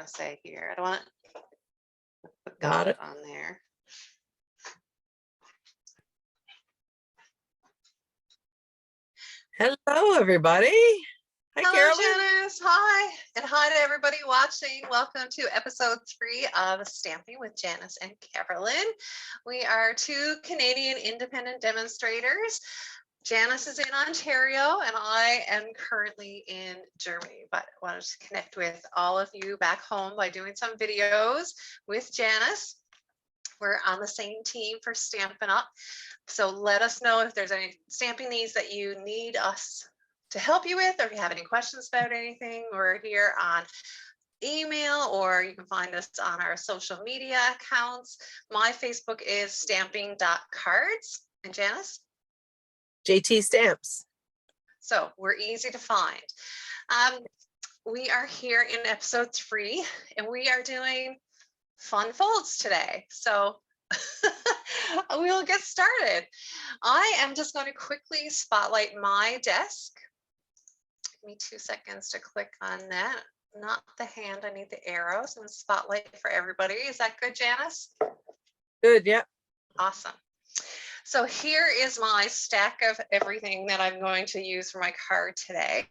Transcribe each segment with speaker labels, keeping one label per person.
Speaker 1: going to say here. I don't want to put
Speaker 2: Got it
Speaker 1: on there.
Speaker 2: Hello, everybody. Hi,
Speaker 1: Hello,
Speaker 2: Carolyn.
Speaker 1: Janice. Hi. And hi to everybody watching. Welcome to episode 3 of Stamping with Janice and Carolyn. We are 2 Canadian independent demonstrators. Janice is in Ontario and I am currently in Germany, but I wanted to connect with all of you back home by doing some videos with Janice. We're on the same team for Stampin' Up. So let us know if there's any stamping needs that you need us to help you with, or if you have any questions about anything. We're here on email, or you can find us on our social media accounts. My Facebook is stamping.cards. And Janice?
Speaker 2: JT Stamps.
Speaker 1: So we're easy to find. We are here in episode 3, and we are doing fun folds today. So we'll get started. I am just going to quickly spotlight my desk. Give me 2 seconds to click on that. Not the hand, I need the arrows and the spotlight for everybody. Is that good, Janice?
Speaker 2: Good, yeah.
Speaker 1: Awesome. So here is my stack of everything that I'm going to use for my card today.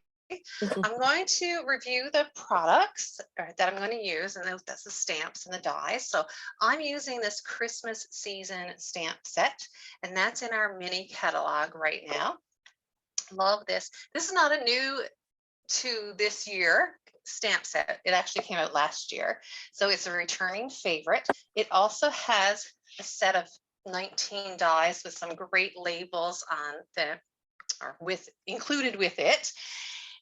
Speaker 1: I'm going to review the products that I'm going to use, and that's the stamps and the dies. So I'm using this Christmas season stamp set, and that's in our mini catalog right now. Love this. This is not a new to this year stamp set. It actually came out last year. So it's a returning favorite. It also has a set of 19 dies with some great labels on them, or included with it.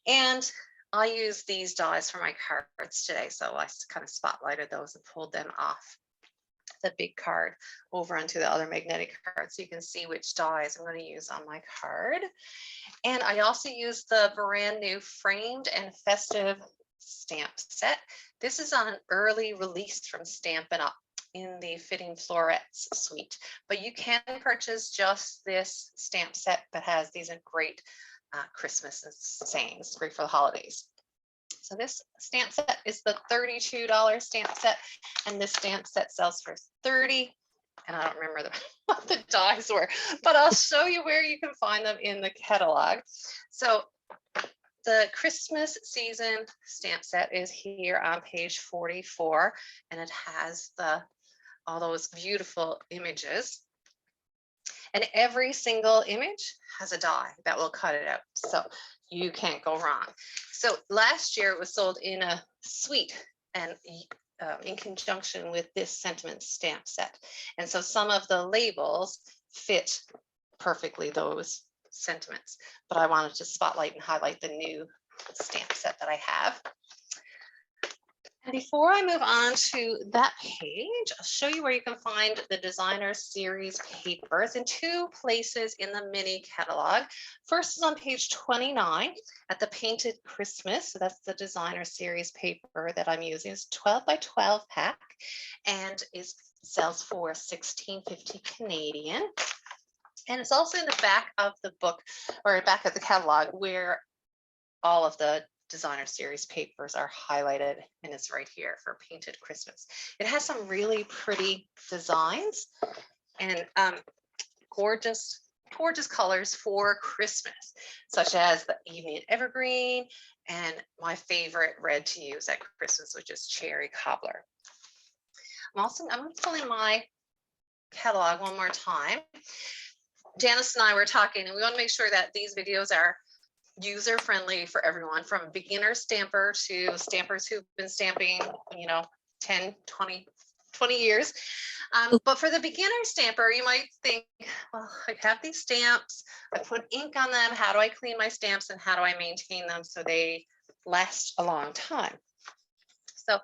Speaker 1: And I use these dies for my cards today. So I kind of spotlighted those and pulled them off the big card over onto the other magnetic card, so you can see which dies I'm going to use on my card. And I also use the brand new framed and festive stamp set. This is on an early release from Stampin' Up in the Fitting Florets suite, but you can purchase just this stamp set that has these great Christmas sayings, great for the holidays. So this stamp set is the $32 stamp set, and this stamp set sells for $30. And I don't remember what the dies were, but I'll show you where you can find them in the catalog. So the Christmas season stamp set is here on page 44, and it has all those beautiful images. And every single image has a die that will cut it out. So you can't go wrong. So last year it was sold in a suite and in conjunction with this sentiment stamp set. And so some of the labels fit perfectly those sentiments, but I wanted to spotlight and highlight the new stamp set that I have. And before I move on to that page, I'll show you where you can find the designer series papers in 2 places in the mini catalog. First is on page 29 at the Painted Christmas. So that's the designer series paper that I'm using. It's 12 by 12 pack, and it sells for $16.50 Canadian. And it's also in the back of the book, or back of the catalog, where all of the designer series papers are highlighted, and it's right here for Painted Christmas. It has some really pretty designs and gorgeous colors for Christmas, such as the evening evergreen and my favorite red to use at Christmas, which is cherry cobbler. I'm going to pull in my catalog one more time. Janice and I were talking, and we want to make sure that these videos are user-friendly for everyone, from beginner stamper to stampers who've been stamping, 10, 20 years. But for the beginner stamper, you might think, well, I have these stamps, I put ink on them, how do I clean my stamps and how do I maintain them so they last a long time? So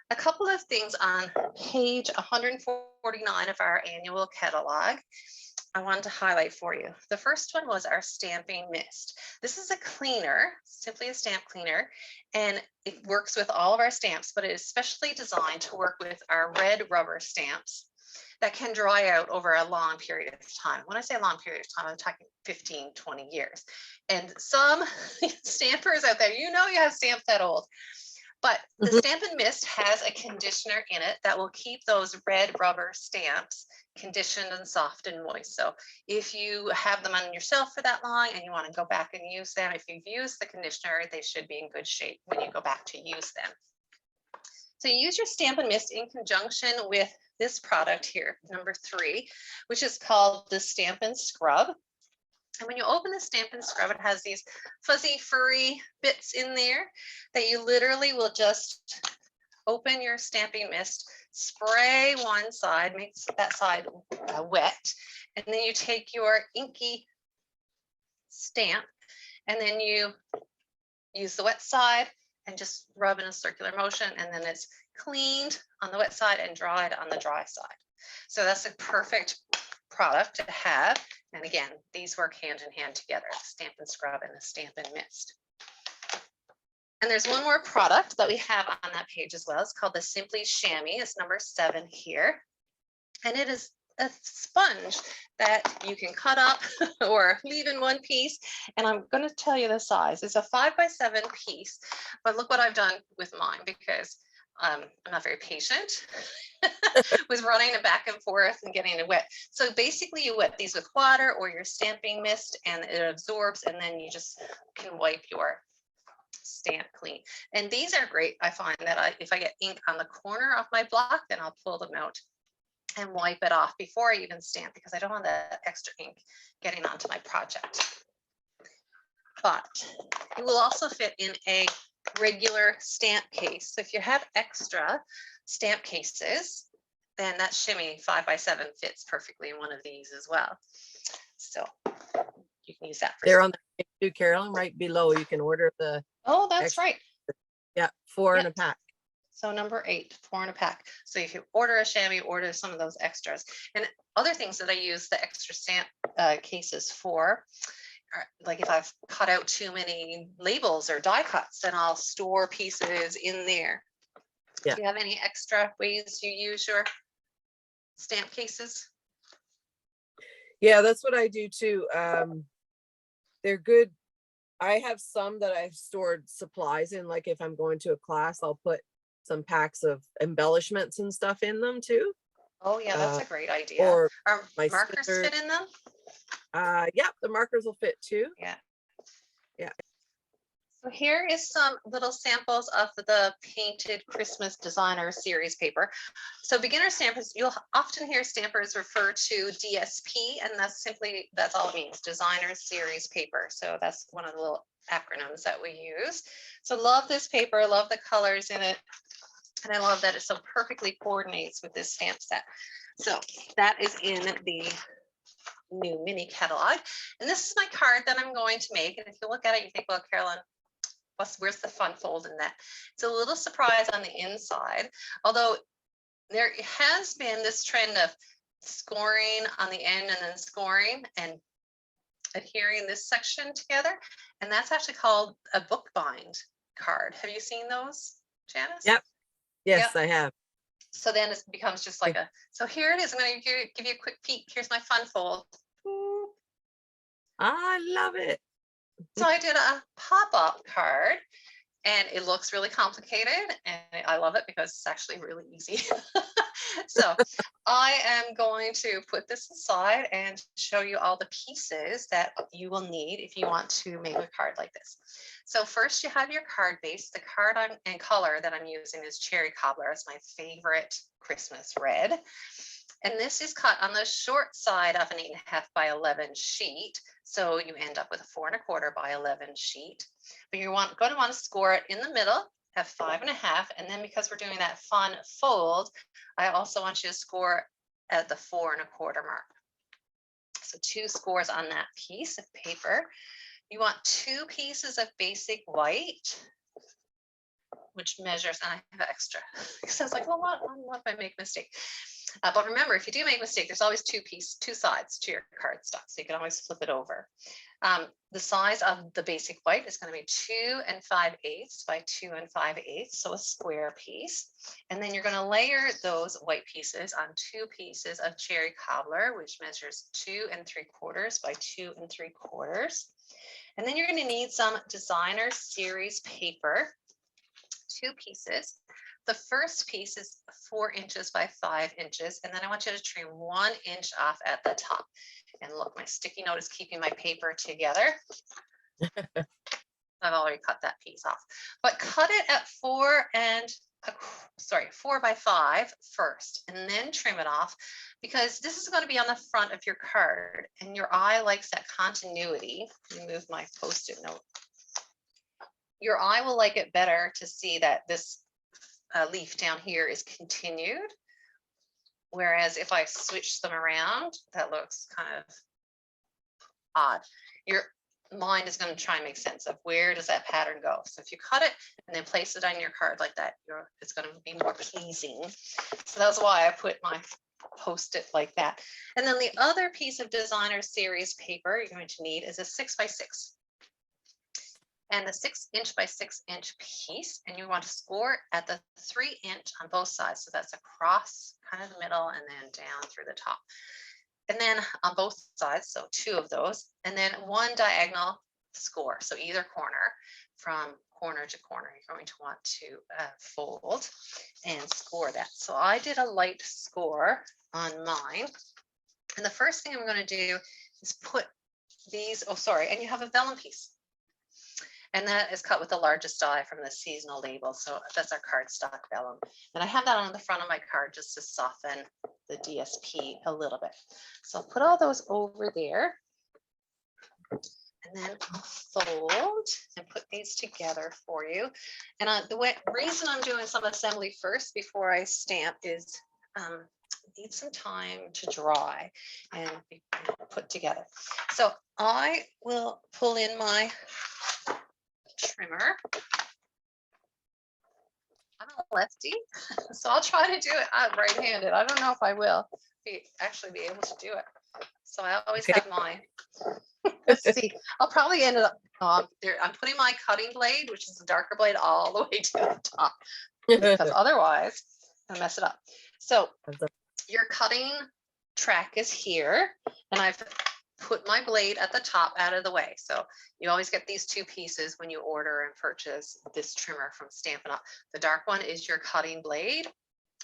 Speaker 1: a couple of things on page 149 of our annual catalog I wanted to highlight for you. The first one was our stamping mist. This is a cleaner, simply a stamp cleaner, and it works with all of our stamps, but it is specially designed to work with our red rubber stamps that can dry out over a long period of time. When I say a long period of time, I'm talking 15, 20 years. And some stampers out there, you have stamps that old. But the
Speaker 2: Mhm.
Speaker 1: Stamp and Mist has a conditioner in it that will keep those red rubber stamps conditioned and soft and moist. So if you have them on your shelf for that long and you want to go back and use them, if you've used the conditioner, they should be in good shape when you go back to use them. So you use your Stamp and Mist in conjunction with this product here, number 3, which is called the Stamp and Scrub. And when you open the Stamp and Scrub, it has these fuzzy, furry bits in there that you literally will just open your stamping mist, spray one side, makes that side wet, and then you take your inky stamp and then you use the wet side and just rub in a circular motion, and then it's cleaned on the wet side and dried on the dry side. So that's a perfect product to have. And again, these work hand in hand together, the Stamp and Scrub and the Stamp and Mist. And there's one more product that we have on that page as well. It's called the Simply Chamois. It's number 7 here. And it is a sponge that you can cut up or leave in one piece. And I'm going to tell you the size. It's a 5x7 piece, but look what I've done with mine, because I'm not very patient with running it back and forth and getting it wet. So basically you wet these with water or your stamping mist and it absorbs, and then you just can wipe your stamp clean. And these are great. I find that if I get ink on the corner of my block, then I'll pull them out and wipe it off before I even stamp, because I don't want that extra ink getting onto my project. But it will also fit in a regular stamp case. So if you have extra stamp cases, then that Shimmy 5x7 fits perfectly in one of these as well. So you can use that for
Speaker 2: They're on the page too, Carolyn, right below. You can order the
Speaker 1: Oh, that's
Speaker 2: extra.
Speaker 1: right.
Speaker 2: Yeah, 4 in
Speaker 1: Yep.
Speaker 2: a pack.
Speaker 1: So number 8, 4 in a pack. So if you order a chamois, order some of those extras. And other things that I use the extra stamp cases for, like if I've cut out too many labels or die cuts, then I'll store pieces in there.
Speaker 2: Yeah.
Speaker 1: Do you have any extra ways you use your stamp cases?
Speaker 2: Yeah, that's what I do too. They're good. I have some that I've stored supplies in, like if I'm going to a class, I'll put some packs of embellishments and stuff in them too.
Speaker 1: Oh yeah, that's a great idea.
Speaker 2: Or
Speaker 1: Are
Speaker 2: my
Speaker 1: markers
Speaker 2: scissors.
Speaker 1: fit in them?
Speaker 2: Yeah, the markers will fit too.
Speaker 1: Yeah.
Speaker 2: Yeah.
Speaker 1: So here is some little samples of the painted Christmas designer series paper. So beginner stampers, you'll often hear stampers refer to DSP, and that's all it means, designer series paper. So that's one of the little acronyms that we use. So love this paper, love the colors in it. And I love that it so perfectly coordinates with this stamp set. So that is in the new mini catalog. And this is my card that I'm going to make. And if you look at it, you think, well, Carolyn, where's the fun fold in that? It's a little surprise on the inside, although there has been this trend of scoring on the end and then scoring and adhering this section together. And that's actually called a bookbind card. Have you seen those, Janice?
Speaker 2: Yep. Yes,
Speaker 1: Yep.
Speaker 2: I have.
Speaker 1: So then it becomes just like so here it is. I'm going to give you a quick peek. Here's my fun fold.
Speaker 2: I love it.
Speaker 1: So I did a pop-up card, and it looks really complicated, and I love it because it's actually really easy. So I am going to put this aside and show you all the pieces that you will need if you want to make a card like this. So first you have your card base. The card and color that I'm using is Cherry Cobbler. It's my favorite Christmas red. And this is cut on the short side of an 8.5 by 11 sheet. So you end up with a 4 1/4 by 11 sheet. But you're going to want to score it in the middle at 5.5. And then because we're doing that fun fold, I also want you to score at the 4 1/4 mark. So 2 scores on that piece of paper. You want 2 pieces of basic white, which measures, and I have extra. Because I was like, well, what if I make a mistake? But remember, if you do make a mistake, there's always two sides to your cardstock, so you can always flip it over. The size of the basic white is going to be 2 5/8 by 2 5/8, so a square piece. And then you're going to layer those white pieces on 2 pieces of Cherry Cobbler, which measures 2 3/4 by 2 3/4. And then you're going to need some designer series paper two pieces. The first piece is 4 inches by 5 inches, and then I want you to trim 1 inch off at the top. And look, my sticky note is keeping my paper together. I've already cut that piece off, but cut it at 4 by 5 first, and then trim it off, because this is going to be on the front of your card, and your eye likes that continuity. Let me move my Post-it note. Your eye will like it better to see that this leaf down here is continued. Whereas if I switch them around, that looks kind of odd. Your mind is going to try and make sense of where does that pattern go. So if you cut it and then place it on your card like that, it's going to be more pleasing. So that's why I put my Post-it like that. And then the other piece of designer series paper you're going to need is a 6 by 6. And the 6 inch by 6 inch piece, and you want to score at the 3 inch on both sides. So that's across kind of the middle and then down through the top. And then on both sides, so 2 of those, and then 1 diagonal score. So either corner, from corner to corner, you're going to want to fold and score that. So I did a light score on mine. And the first thing I'm going to do is put these, and you have a vellum piece. And that is cut with the largest die from the seasonal label. So that's our cardstock vellum. And I have that on the front of my card just to soften the DSP a little bit. So I'll put all those over there. And then I'll fold and put these together for you. And the reason I'm doing some assembly first before I stamp is need some time to dry and be put together. So I will pull in my trimmer. I'm a lefty, so I'll try to do it right-handed. I don't know if I will actually be able to do it. So I always have mine. Let's see. I'll probably end up there. I'm putting my cutting blade, which is the darker blade, all the way to the top, because otherwise I mess it up. So your cutting track is here, and I've put my blade at the top out of the way. So you always get these 2 pieces when you order and purchase this trimmer from Stampin' Up. The dark one is your cutting blade,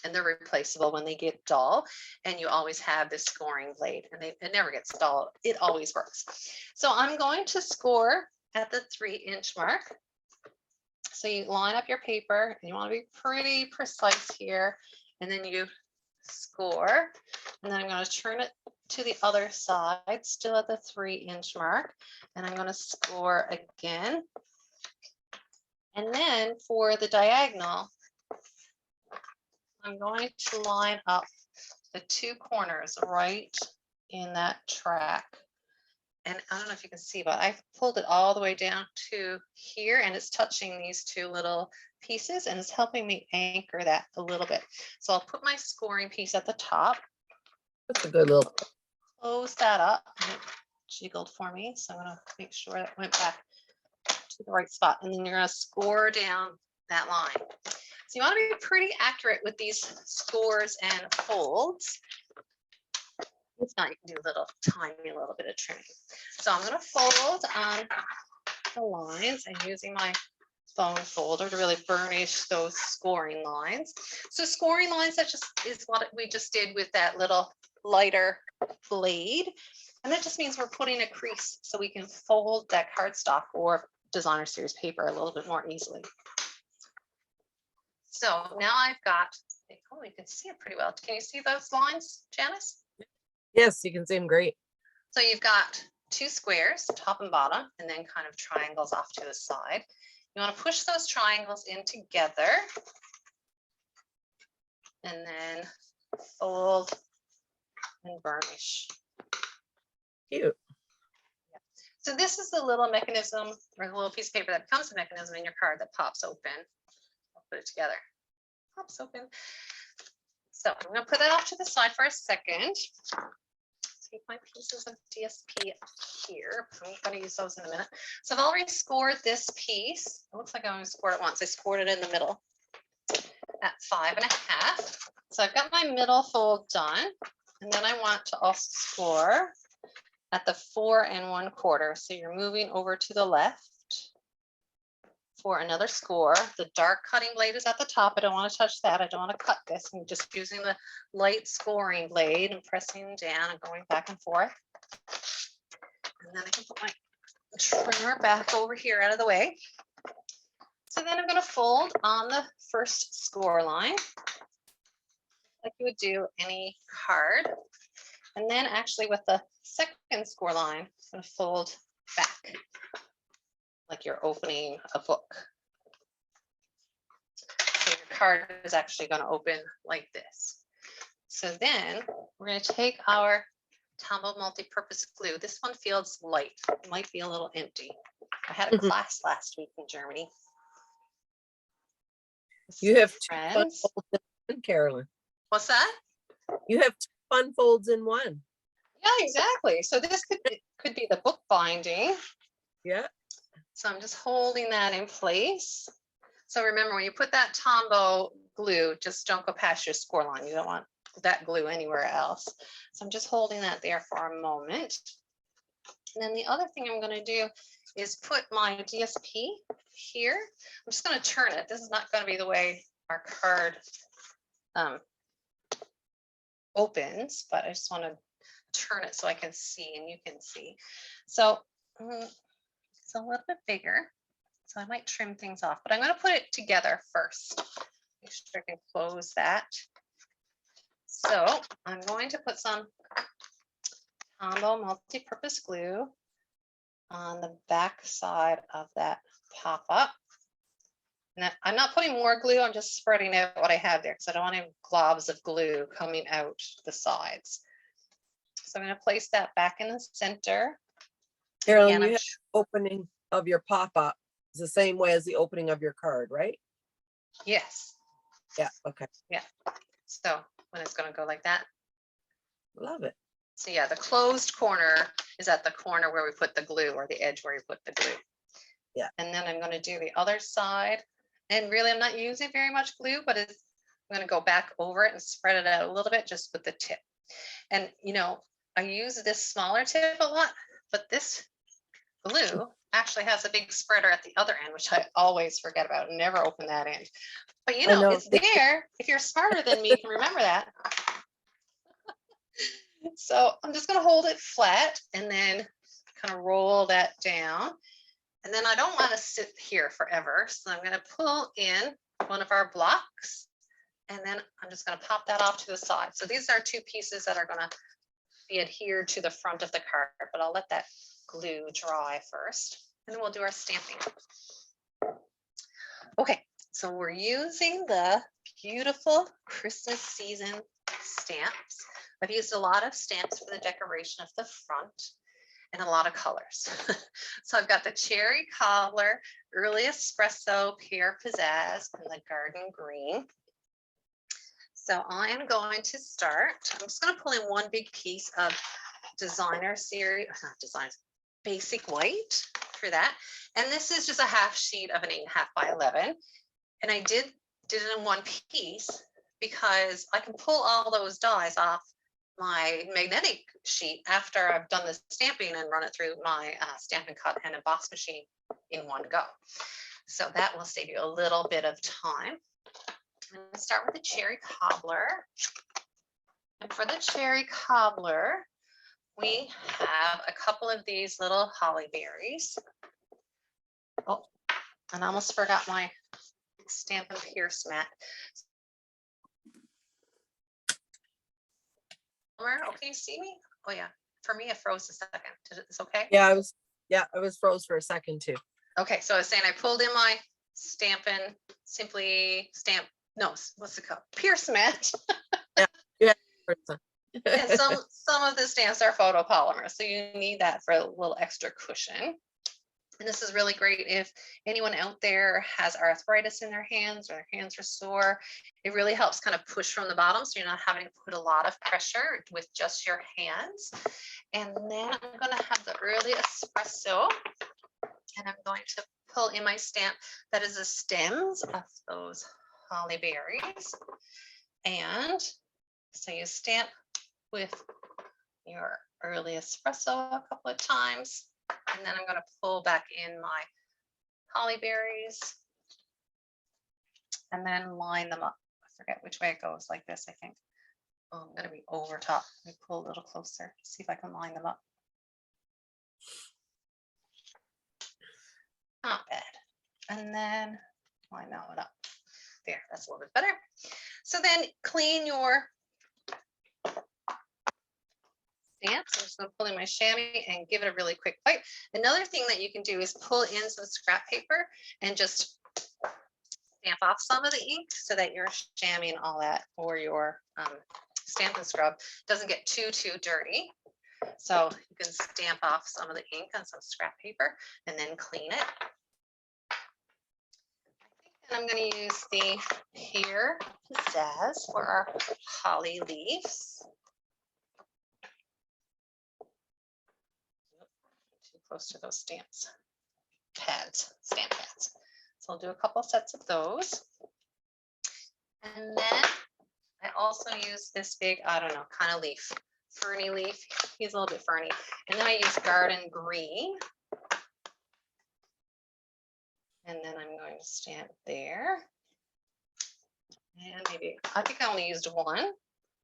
Speaker 1: and they're replaceable when they get dull. And you always have this scoring blade, and it never gets dull. It always works. So I'm going to score at the 3 inch mark. So you line up your paper, and you want to be pretty precise here. And then you score, and then I'm going to turn it to the other side, still at the 3 inch mark, and I'm going to score again. And then for the diagonal, I'm going to line up the 2 corners right in that track. And I don't know if you can see, but I've pulled it all the way down to here, and it's touching these 2 little pieces, and it's helping me anchor that a little bit. So I'll put my scoring piece at the top.
Speaker 2: That's a good little.
Speaker 1: Close that up, and it jiggled for me. So I'm going to make sure that went back to the right spot. And then you're going to score down that line. So you want to be pretty accurate with these scores and folds. If not, you can do a little bit of trimming. So I'm going to fold on the lines and using my bone folder to really burnish those scoring lines. So scoring lines, that just is what we just did with that little lighter blade. And that just means we're putting a crease so we can fold that cardstock or designer series paper a little bit more easily. So now I've got, oh, you can see it pretty well. Can you see those lines, Janice?
Speaker 2: Yes, you can see them great.
Speaker 1: So you've got 2 squares, top and bottom, and then kind of triangles off to the side. You want to push those triangles in together and then fold and burnish.
Speaker 2: Cute.
Speaker 1: Yeah. So this is the little mechanism, or the little piece of paper that becomes a mechanism in your card that pops open. I'll put it together. Pops open. So I'm going to put that off to the side for a second. Take my pieces of DSP here. I'm going to use those in a minute. So I've already scored this piece. It looks like I only scored it once. I scored it in the middle at 5.5. So I've got my middle fold done. And then I want to also score at the 4 1/4. So you're moving over to the left for another score. The dark cutting blade is at the top. I don't want to touch that. I don't want to cut this. I'm just using the light scoring blade and pressing down and going back and forth. And then I can put my trimmer back over here out of the way. So then I'm going to fold on the first score line, like you would do any card. And then actually with the second score line, I'm going to fold back, like you're opening a book. So your card is actually going to open like this. So then we're going to take our Tombow multi-purpose glue. This one feels light. It might be a little empty. I had a class last week in Germany.
Speaker 2: You have 2 fun
Speaker 1: friends.
Speaker 2: folds in one, Carolyn.
Speaker 1: What's that?
Speaker 2: You have 2 fun folds in one.
Speaker 1: Yeah, exactly. So this could be the book binding.
Speaker 2: Yeah.
Speaker 1: So I'm just holding that in place. So remember, when you put that Tombow glue, just don't go past your score line. You don't want that glue anywhere else. So I'm just holding that there for a moment. And then the other thing I'm going to do is put my DSP here. I'm just going to turn it. This is not going to be the way our card opens, but I just want to turn it so I can see and you can see. So it's a little bit bigger, so I might trim things off, but I'm going to put it together first. Make sure I can close that. So I'm going to put some Tombow multi-purpose glue on the back side of that pop-up. And I'm not putting more glue, I'm just spreading out what I have there because I don't want any globs of glue coming out the sides. So I'm going to place that back in the center.
Speaker 2: Carolyn, you have opening of your pop-up is the same way as the opening of your card, right?
Speaker 1: Yes.
Speaker 2: Yeah, okay.
Speaker 1: Yeah. So when it's going to go like that.
Speaker 2: Love it.
Speaker 1: So yeah, the closed corner is at the corner where we put the glue, or the edge where we put the glue.
Speaker 2: Yeah.
Speaker 1: And then I'm going to do the other side. And really, I'm not using very much glue, but I'm going to go back over it and spread it out a little bit just with the tip. And, you know, I use this smaller tip a lot, but this glue actually has a big spreader at the other end, which I always forget about and never open that end. But, you know, it's there. If you're smarter than me, you can remember that. So I'm just going to hold it flat and then kind of roll that down. And then I don't want to sit here forever. So I'm going to pull in one of our blocks and then I'm just going to pop that off to the side. So these are 2 pieces that are going to be adhered to the front of the card, but I'll let that glue dry first and then we'll do our stamping. Okay, so we're using the beautiful Christmas season stamps. I've used a lot of stamps for the decoration of the front and a lot of colors. So I've got the cherry cobbler, early espresso, pear pizzazz, and the garden green. So I am going to start. I'm just going to pull in one big piece of designer series, not designers, basic white for that. And this is just a half sheet of an 8.5 by 11. And I did it in one piece because I can pull all those dies off my magnetic sheet after I've done the stamping and run it through my Stampin' Cut and emboss machine in one go. So that will save you a little bit of time. I'm going to start with the cherry cobbler. And for the cherry cobbler, we have a couple of these little holly berries. Oh, and I almost forgot my Stampin' Pierce mat. Oh, can you see me? Oh yeah, for me it froze a second. It's okay?
Speaker 2: Yeah, I was froze for a second too.
Speaker 1: Okay, so I was saying I pulled in my Stampin' Simply Stamp, no, what's it called? Pierce mat.
Speaker 2: Yeah.
Speaker 1: And some of the stamps are photopolymer, so you need that for a little extra cushion. And this is really great if anyone out there has arthritis in their hands or their hands are sore. It really helps kind of push from the bottom so you're not having to put a lot of pressure with just your hands. And then I'm going to have the early espresso and I'm going to pull in my stamp that is the stems of those holly berries. And so you stamp with your early espresso a couple of times. And then I'm going to pull back in my holly berries. and then line them up. I forget which way it goes, like this, I think. Oh, I'm gonna be over top. Let me pull a little closer, see if I can line them up. Not bad. And then line that one up. There, that's a little bit better. So then clean your stamps. I'm just going to pull in my chamois and give it a really quick wipe. Another thing that you can do is pull in some scrap paper and just stamp off some of the ink so that your chamois and all that, or your Stampin' Scrub, doesn't get too dirty. So you can stamp off some of the ink on some scrap paper and then clean it. And I'm going to use the Here Pizzazz for our holly leaves. Too close to those stamp pads. So I'll do a couple sets of those. And then I also use this big, I don't know, kind of leaf, ferny leaf. He's a little bit ferny. And then I use garden green. And then I'm going to stamp there. And maybe, I think I only used one,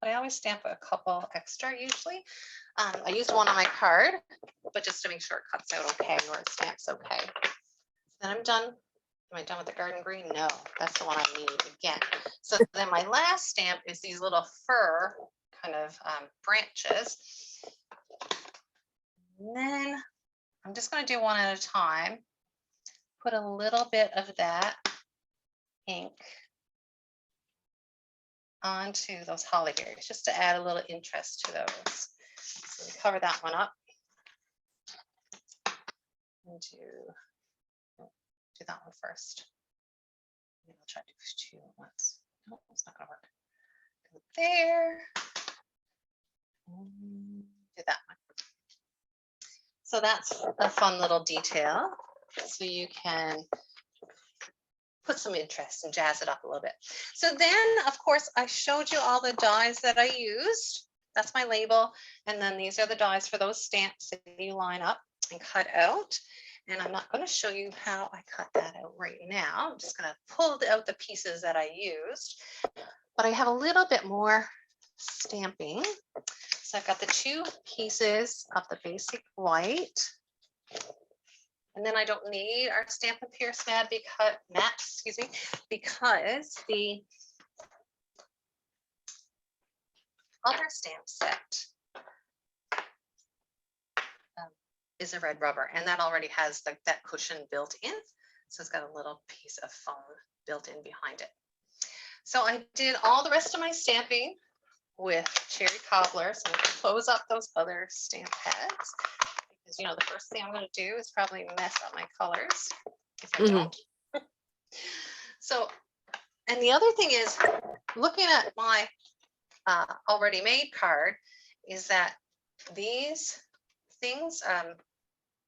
Speaker 1: but I always stamp a couple extra usually. I used one on my card, but just to make sure it cuts out okay or it stamps okay. Then I'm done. Am I done with the garden green? No, that's the one I need again. So then my last stamp is these little fir kind of branches. And then I'm just going to do one at a time. Put a little bit of that ink onto those holly berries just to add a little interest to those. So we cover that one up. And do that one first. Maybe I'll try to do two at once. No, it's not gonna work. Go there. Do that one. So that's a fun little detail. So you can put some interest and jazz it up a little bit. So then, of course, I showed you all the dies that I used. That's my label. And then these are the dies for those stamps that you line up and cut out. And I'm not going to show you how I cut that out right now. I'm just going to pull out the pieces that I used. But I have a little bit more stamping. So I've got the two pieces of the basic white. And then I don't need our Stampin' Pierce mat because the other stamp set is a red rubber, and that already has that cushion built in. So it's got a little piece of foam built in behind it. So I did all the rest of my stamping with cherry cobbler. So I'm going to close up those other stamp pads. Because, you know, the first thing I'm going to do is probably mess up my colors if I don't. So, and the other thing is, looking at my already made card, is that these things,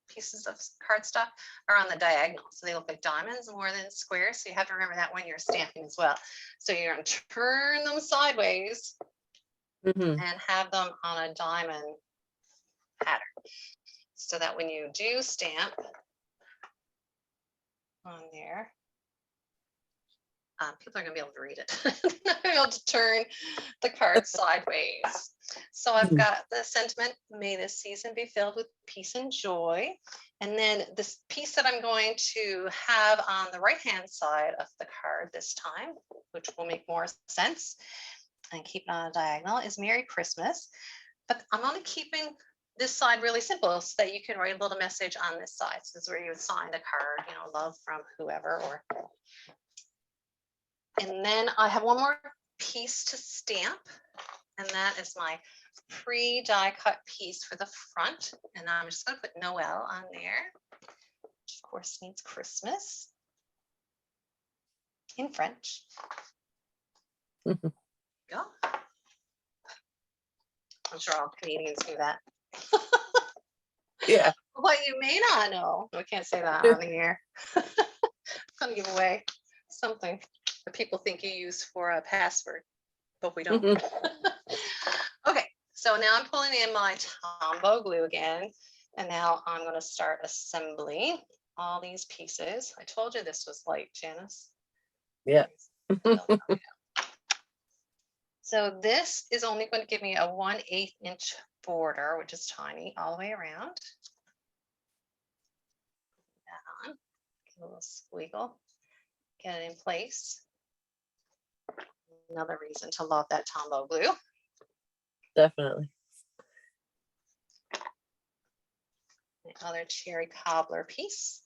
Speaker 1: pieces of cardstock, are on the diagonal. So they look like diamonds more than squares. So you have to remember that when you're stamping as well. So you're going to turn them sideways and have them on a diamond pattern. So that when you do stamp on there, people are going to be able to read it. They're not going to be able to turn the card sideways. So I've got the sentiment, may this season be filled with peace and joy. And then this piece that I'm going to have on the right-hand side of the card this time, which will make more sense and keep it on a diagonal, is Merry Christmas. But I'm only keeping this side really simple so that you can write a little message on this side. So this is where you would sign the card, you know, love from whoever. And then I have one more piece to stamp, and that is my pre-die cut piece for the front. And I'm just going to put Noel on there, which of course means Christmas in French. Go. I'm sure all Canadians do that.
Speaker 2: Yeah.
Speaker 1: What you may not know, I can't say that on the air. I'm going to give away something that people think you use for a password, but we don't. Okay, so now I'm pulling in my Tombow glue again, and now I'm going to start assembling all these pieces. I told you this was light, Janice.
Speaker 2: Yeah.
Speaker 1: So this is only going to give me a 1/8 inch border, which is tiny all the way around. Put that on, get a little squiggle, get it in place. Another reason to love that Tombow glue.
Speaker 2: Definitely.
Speaker 1: The other cherry cobbler piece.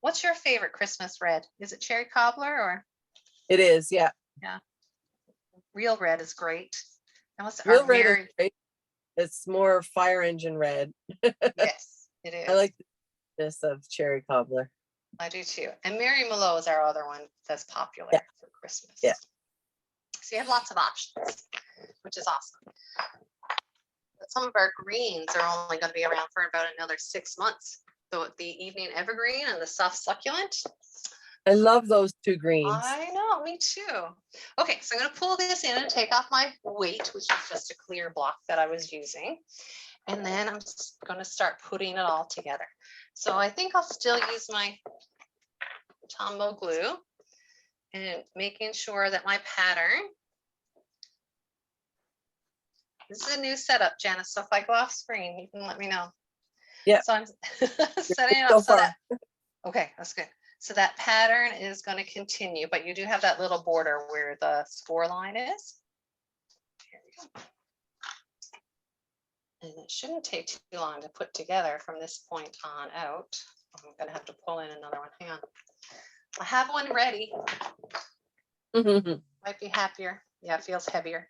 Speaker 1: What's your favorite Christmas red? Is it cherry cobbler or?
Speaker 2: It is, yeah.
Speaker 1: Yeah. Real red is great.
Speaker 2: Real red is great. It's more fire engine red.
Speaker 1: Yes, it is.
Speaker 2: I like this of cherry cobbler.
Speaker 1: I do too. And Mary Mallow is our other one that's popular for Christmas.
Speaker 2: Yeah.
Speaker 1: So you have lots of options, which is awesome. But some of our greens are only going to be around for about another 6 months. So the evening evergreen and the soft succulent.
Speaker 2: I love those two greens.
Speaker 1: I know, me too. Okay, so I'm going to pull this in and take off my weight, which is just a clear block that I was using. And then I'm just going to start putting it all together. So I think I'll still use my Tombow glue and making sure that my pattern. This is a new setup, Janice. So if I go off screen, you can let me know.
Speaker 2: Yeah.
Speaker 1: So I'm setting it up so that, okay, that's good. So that pattern is going to continue, but you do have that little border where the score line is. Here we go. And it shouldn't take too long to put together from this point on out. I'm going to have to pull in another one. Hang on. I have one ready. Might be happier. Yeah, it feels heavier.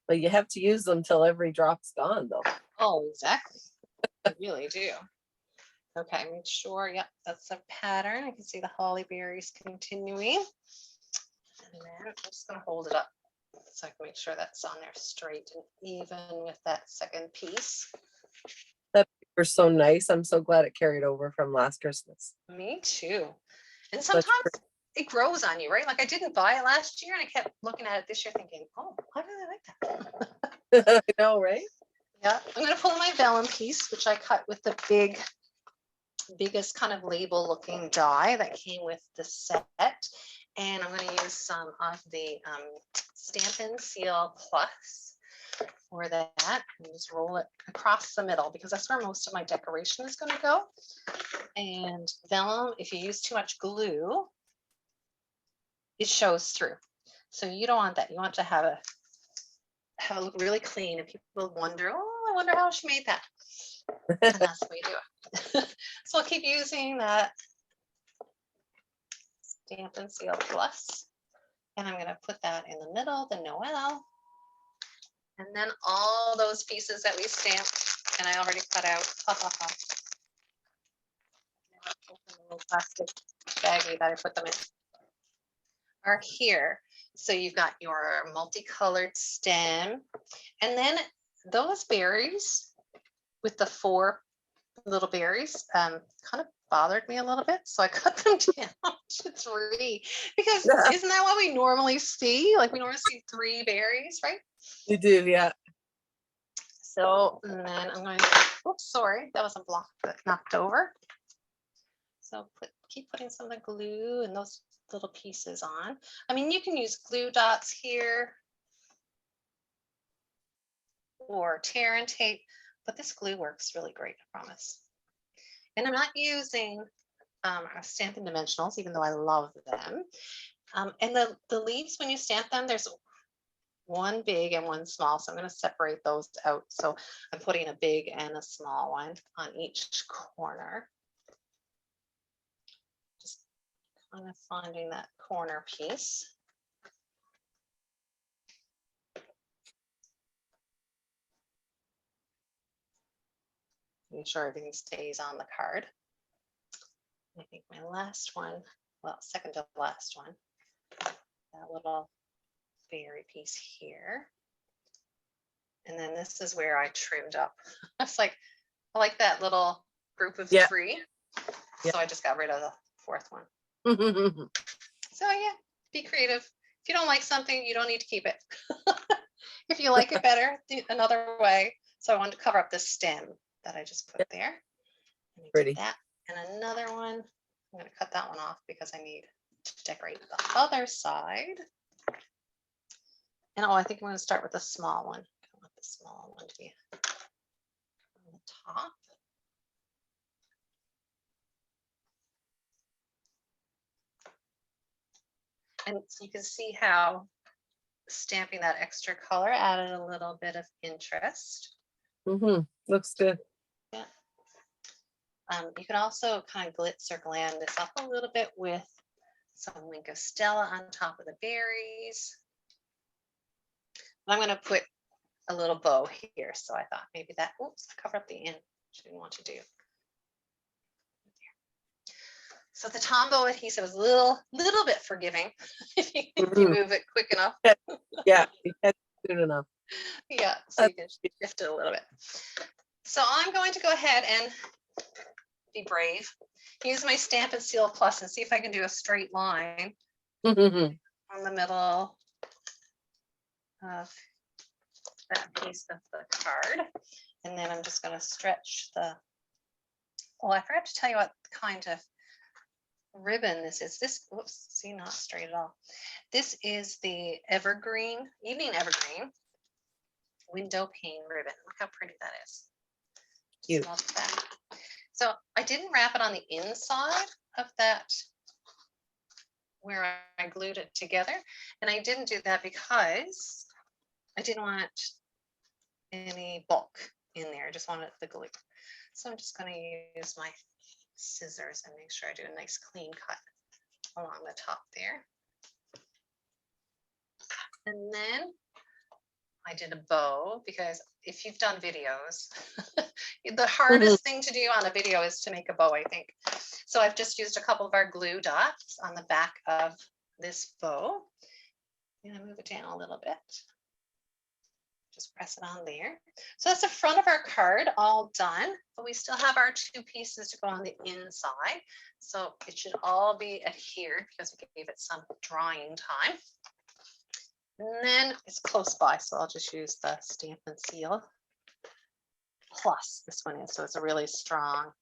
Speaker 2: But you have to use them till every drop's gone, though.
Speaker 1: Oh, exactly. I really do. Okay, make sure. Yep, that's a pattern. I can see the holly berries continuing. And then I'm just going to hold it up so I can make sure that's on there straight and even with that second piece.
Speaker 2: That paper's so nice. I'm so glad it carried over from last Christmas.
Speaker 1: Me too. And sometimes it grows on you, right? Like I didn't buy it last year and I kept looking at it this year thinking, oh, I really like that.
Speaker 2: I know, right?
Speaker 1: Yeah, I'm going to pull my vellum piece, which I cut with the biggest kind of label looking die that came with the set. And I'm going to use some of the Stampin' Seal Plus for that and just roll it across the middle because that's where most of my decoration is going to go. And vellum, if you use too much glue, it shows through. So you don't want that. You want to have it look really clean and people wonder, oh, I wonder how she made that. And that's the way you do it. So I'll keep using that Stampin' Seal Plus. And I'm going to put that in the middle, the Noel. And then all those pieces that we stamped and I already cut out. Open the little plastic baggie that I put them in. Are here. So you've got your multicolored stem. And then those berries with the 4 little berries kind of bothered me a little bit. So I cut them down to 3 because isn't that what we normally see? Like we normally see 3 berries, right?
Speaker 2: You do, yeah.
Speaker 1: So and then I'm going to, oops, sorry, that was a block that knocked over. So keep putting some of the glue and those little pieces on. I mean, you can use glue dots here or tear and tape, but this glue works really great, I promise. And I'm not using Stampin' Dimensionals, even though I love them. And the leaves, when you stamp them, there's one big and one small. So I'm going to separate those out. So I'm putting a big and a small one on each corner. Just kind of finding that corner piece. Make sure everything stays on the card. I think my last one, well, second to last one, that little berry piece here. And then this is where I trimmed up. I was like, I like that little group of 3. So I just got rid of the 4th one. So yeah, be creative. If you don't like something, you don't need to keep it. If you like it better, do another way. So I wanted to cover up the stem that I just put there.
Speaker 2: Pretty.
Speaker 1: That and another one I'm going to cut that one off because I need to decorate the other side. And oh, I think I'm going to start with the small one. I want the small one to be on the top. And you can see how stamping that extra color added a little bit of interest.
Speaker 2: Looks good.
Speaker 1: Yeah. You can also kind of glitz or glam this up a little bit with some Wink of Stella on top of the berries. I'm going to put a little bow here. So I thought maybe that, oops, I covered up the end, which I didn't want to do. So the Tombow adhesive is a little bit forgiving if you move it quick enough.
Speaker 2: Yeah, you can't do it enough.
Speaker 1: Yeah, so you can shift it a little bit. So I'm going to go ahead and be brave. Use my Stampin' Seal Plus and see if I can do a straight line on the middle of that piece of the card. And then I'm just going to stretch the, oh, I forgot to tell you what kind of ribbon this is. This, whoops, see, not straight at all. This is the evergreen, evening evergreen window pane ribbon. Look how pretty that is.
Speaker 2: Cute.
Speaker 1: Love that. So I didn't wrap it on the inside of that where I glued it together. And I didn't do that because I didn't want any bulk in there. I just wanted the glue. So I'm just going to use my scissors and make sure I do a nice clean cut along the top there. And then I did a bow because if you've done videos, the hardest thing to do on a video is to make a bow, I think. So I've just used a couple of our glue dots on the back of this bow. I'm going to move it down a little bit. Just press it on there. So that's the front of our card all done, but we still have our two pieces to go on the inside. So it should all be adhered because we gave it some drying time. And then it's close by, so I'll just use the Stampin' Seal Plus. This one is, so it's a really strong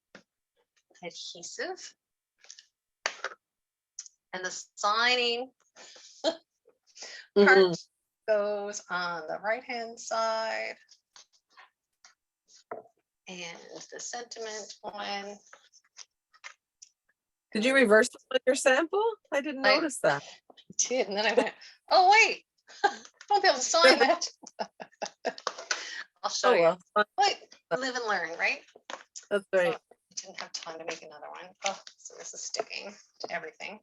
Speaker 1: adhesive. And the signing part goes on the right-hand side. And the sentiment one.
Speaker 2: Did you reverse your sample? I didn't notice that.
Speaker 1: I did, and then I went, oh, wait. I won't be able to sign that. I'll show you. Wait, live and learn, right?
Speaker 2: That's right.
Speaker 1: So I didn't have time to make another one. Oh, so this is sticking to everything.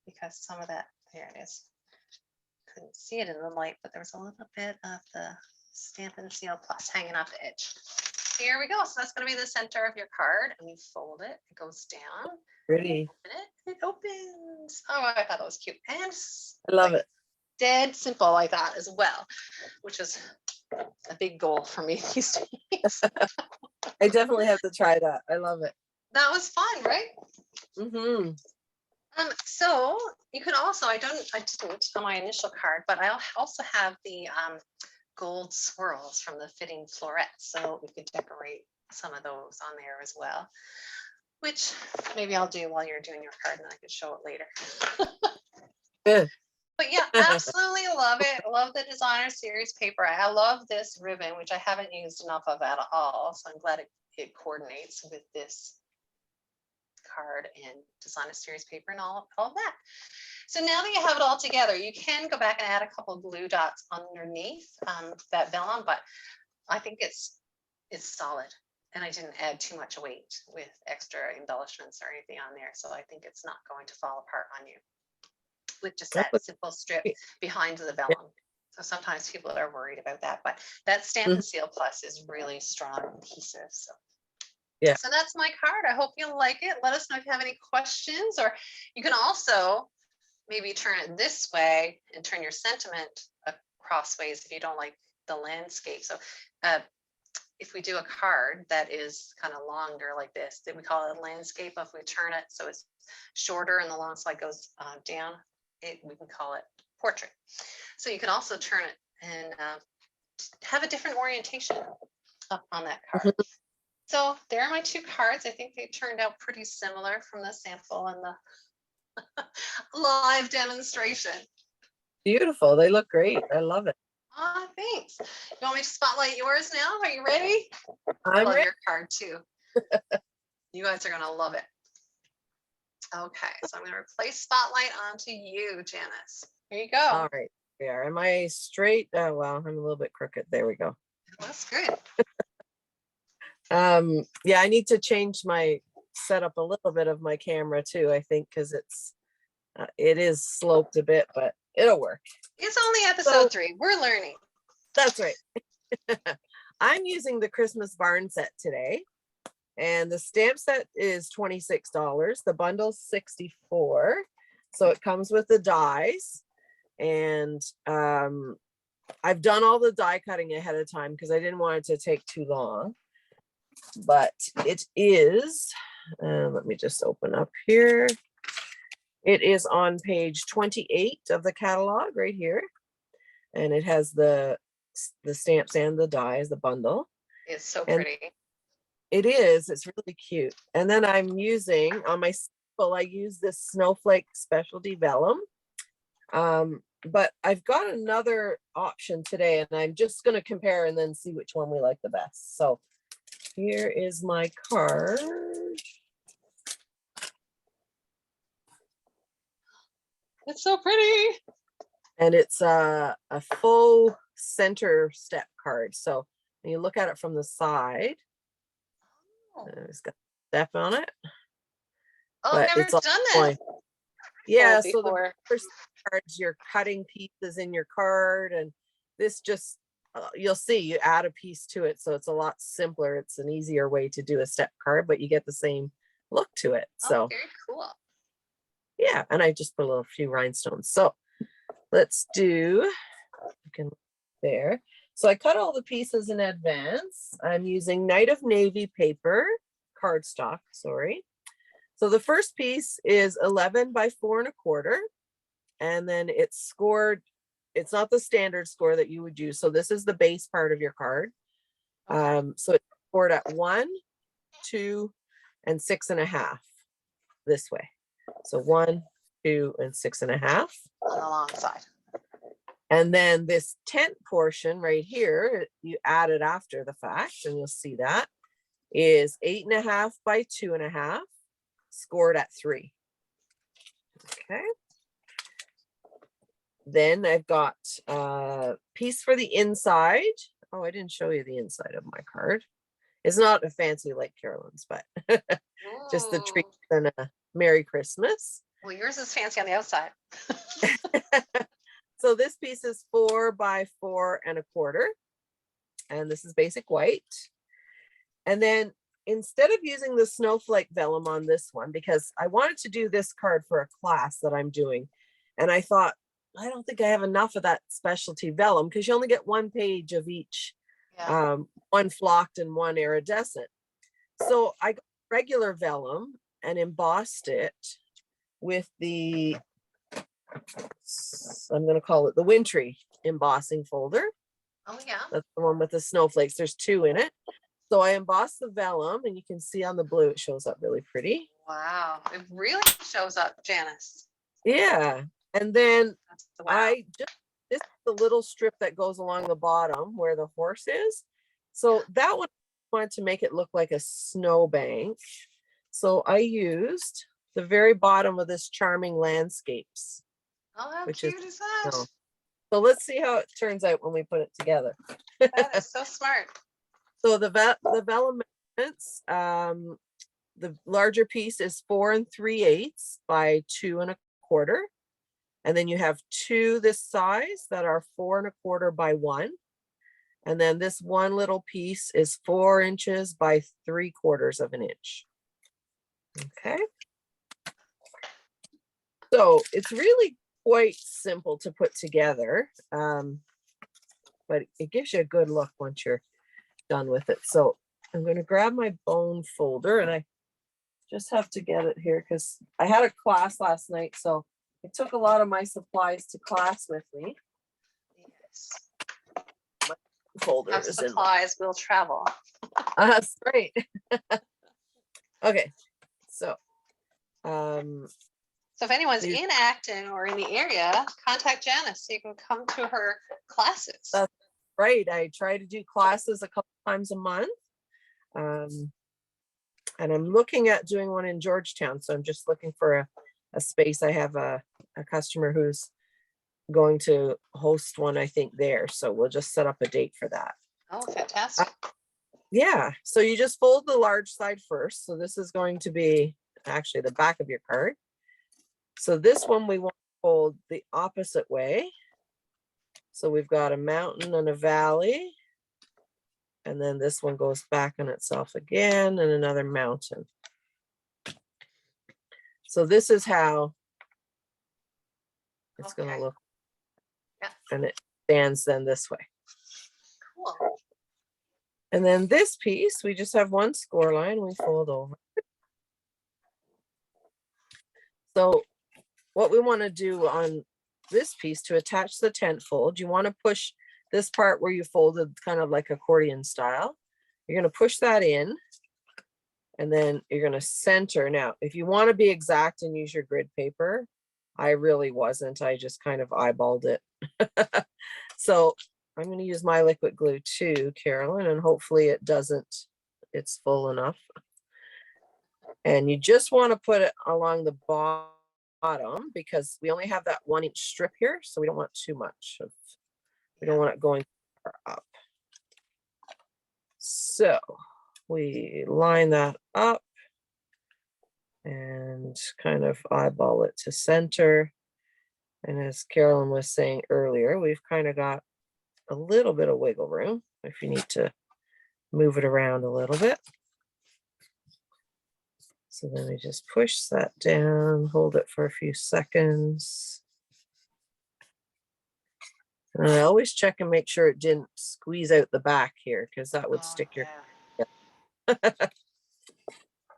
Speaker 1: Because some of that, there it is. Couldn't see it in the light, but there was a little bit of the Stampin' Seal Plus hanging off the edge. Here we go. So that's going to be the center of your card, and you fold it. It goes down.
Speaker 2: Pretty.
Speaker 1: It opens. Oh, I thought that was cute. And
Speaker 2: I love it.
Speaker 1: Dead simple, I thought, as well, which is a big goal for me these days.
Speaker 2: I definitely have to try that. I love it.
Speaker 1: That was fun, right? So you can also, I didn't on my initial card, but I also have the gold swirls from the fitting florets, so we could decorate some of those on there as well, which maybe I'll do while you're doing your card, and I can show it later.
Speaker 2: Good.
Speaker 1: But yeah, absolutely love it. Love the designer series paper. I love this ribbon, which I haven't used enough of at all, so I'm glad it coordinates with this card and designer series paper and all of that. So now that you have it all together, you can go back and add a couple of glue dots underneath that vellum, but I think it's solid, and I didn't add too much weight with extra embellishments or anything on there, so I think it's not going to fall apart on you with just that simple strip behind the vellum. So sometimes people are worried about that, but that Stampin' Seal Plus is really strong adhesive. So
Speaker 2: yeah.
Speaker 1: So that's my card. I hope you like it. Let us know if you have any questions, or you can also maybe turn it this way and turn your sentiment crossways if you don't like the landscape. So if we do a card that is kind of longer like this, then we call it a landscape. If we turn it so it's shorter and the long side goes down, we can call it portrait. So you can also turn it and have a different orientation up on that card. So there are my two cards. I think they turned out pretty similar from the sample and the live demonstration.
Speaker 2: Beautiful. They look great. I love it.
Speaker 1: Ah, thanks. You want me to spotlight yours now? Are you ready? I
Speaker 2: I'm
Speaker 1: love
Speaker 2: ready.
Speaker 1: your card too. You guys are gonna love it. Okay, so I'm gonna replace spotlight onto you, Janice. Here you go.
Speaker 2: All right. There. Am I straight? Oh, well, I'm a little bit crooked. There we go.
Speaker 1: That's good.
Speaker 2: Yeah, I need to change my setup a little bit of my camera too, I think, because it is sloped a bit, but it'll work.
Speaker 1: It's only episode
Speaker 2: So-
Speaker 1: 3. We're learning.
Speaker 2: That's right. I'm using the Christmas barn set today, and the stamp set is $26. The bundle's $64. So it comes with the dies, and I've done all the die cutting ahead of time because I didn't want it to take too long. But it is, let me just open up here. It is on page 28 of the catalog right here. And it has the stamps and the dies, the bundle.
Speaker 1: It's so
Speaker 2: And
Speaker 1: pretty.
Speaker 2: it is, it's really cute. And then I'm using, on my sample, I use this snowflake specialty vellum. But I've got another option today, and I'm just going to compare and then see which one we like the best. So here is my card.
Speaker 1: It's so pretty.
Speaker 2: And it's a full center step card. So when you look at it from the side,
Speaker 1: Oh,
Speaker 2: it's got a step on it.
Speaker 1: I've
Speaker 2: but
Speaker 1: never
Speaker 2: it's all
Speaker 1: done
Speaker 2: one.
Speaker 1: that.
Speaker 2: Yeah, so the
Speaker 1: before.
Speaker 2: first cards, you're cutting pieces in your card, and this just, you'll see, you add a piece to it. So it's a lot simpler. It's an easier way to do a step card, but you get the same look to it. So
Speaker 1: Very cool.
Speaker 2: yeah, and I just put a little few rhinestones. So let's do, you can there. So I cut all the pieces in advance. I'm using Night of Navy paper, cardstock, sorry. So the first piece is 11 by 4 1/4. And then it's scored, it's not the standard score that you would use. So this is the base part of your card. So it's scored at 1, 2, and 6.5 this way. So 1, 2, and 6.5
Speaker 1: On the long side.
Speaker 2: And then this tent portion right here, you add it after the fact, and you'll see that is 8.5 by 2.5, scored at 3. Okay. Then I've got a piece for the inside. Oh, I didn't show you the inside of my card. It's not a fancy like Carolyn's, but just the treat and a Merry Christmas.
Speaker 1: Well, yours is fancy on the outside.
Speaker 2: So this piece is 4 by 4 1/4. And this is basic white. And then instead of using the snowflake vellum on this one, because I wanted to do this card for a class that I'm doing, and I thought, I don't think I have enough of that specialty vellum, because you only get 1 page of each, one flocked and 1 iridescent. So I got regular vellum and embossed it with the, I'm going to call it the wintry embossing folder.
Speaker 1: Oh yeah.
Speaker 2: That's the one with the snowflakes. There's 2 in it. So I embossed the vellum, and you can see on the blue, it shows up really pretty.
Speaker 1: Wow. It really shows up, Janice.
Speaker 2: Yeah. And then
Speaker 1: Wow.
Speaker 2: this is the little strip that goes along the bottom where the horse is. So that one I wanted to make it look like a snowbank. So I used the very bottom of this Charming Landscapes.
Speaker 1: Oh, how
Speaker 2: which
Speaker 1: cute is that?
Speaker 2: So let's see how it turns out when we put it together.
Speaker 1: That is so smart.
Speaker 2: So the vellum measurements, the larger piece is 4 3/8 by 2 1/4. And then you have 2 this size that are 4 1/4 by 1. And then this one little piece is 4 inches by 3/4 of an inch. Okay. So it's really quite simple to put together, but it gives you a good look once you're done with it. So I'm going to grab my bone folder, and I just have to get it here because I had a class last night, so I took a lot of my supplies to class with me.
Speaker 1: Yes.
Speaker 2: Folder
Speaker 1: Have
Speaker 2: is in.
Speaker 1: supplies will travel.
Speaker 2: That's great. Okay, so
Speaker 1: So if anyone's
Speaker 2: these-
Speaker 1: in Acton or in the area, contact Janice so you can come to her classes.
Speaker 2: That's right. I try to do classes a couple times a month. And I'm looking at doing one in Georgetown. So I'm just looking for a space. I have a customer who's going to host one, I think, there. So we'll just set up a date for that.
Speaker 1: Oh, fantastic.
Speaker 2: Yeah. So you just fold the large side first. So this is going to be actually the back of your card. So this one we want to fold the opposite way. So we've got a mountain and a valley. And then this one goes back on itself again and another mountain. So this is how it's going to look.
Speaker 1: Yeah.
Speaker 2: And it stands then this way.
Speaker 1: Cool.
Speaker 2: And then this piece, we just have one score line, we fold over. So what we want to do on this piece to attach the tent fold, you want to push this part where you folded kind of like accordion style. You're going to push that in and then you're going to center. Now, if you want to be exact and use your grid paper, I really wasn't. I just kind of eyeballed it. So I'm going to use my liquid glue too, Carolyn, and hopefully it doesn't, it's full enough. And you just want to put it along the bottom because we only have that 1-inch strip here. So we don't want too much of, we don't want it going up. So we line that up and kind of eyeball it to center. And as Carolyn was saying earlier, we've kind of got a little bit of wiggle room if you need to move it around a little bit. So then we just push that down, hold it for a few seconds. And I always check and make sure it didn't squeeze out the back here because that would stick your.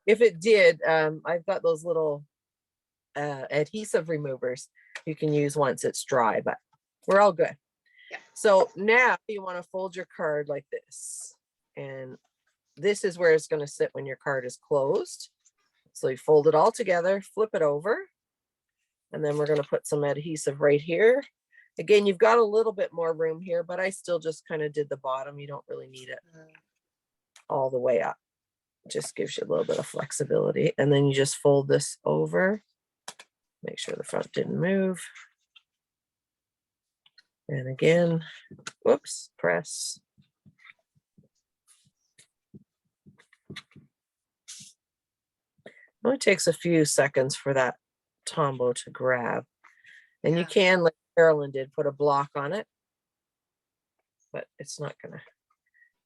Speaker 2: If it did, I've got those little adhesive removers you can use once it's dry, but we're all good.
Speaker 1: Yeah.
Speaker 2: So now you want to fold your card like this. And this is where it's going to sit when your card is closed. So you fold it all together, flip it over, and then we're going to put some adhesive right here. Again, you've got a little bit more room here, but I still just kind of did the bottom. You don't really need it all the way up. It just gives you a little bit of flexibility. And then you just fold this over. Make sure the front didn't move. And again, whoops, press. It only takes a few seconds for that tombow to grab. And you can, like Carolyn did, put a block on it, but it's not gonna.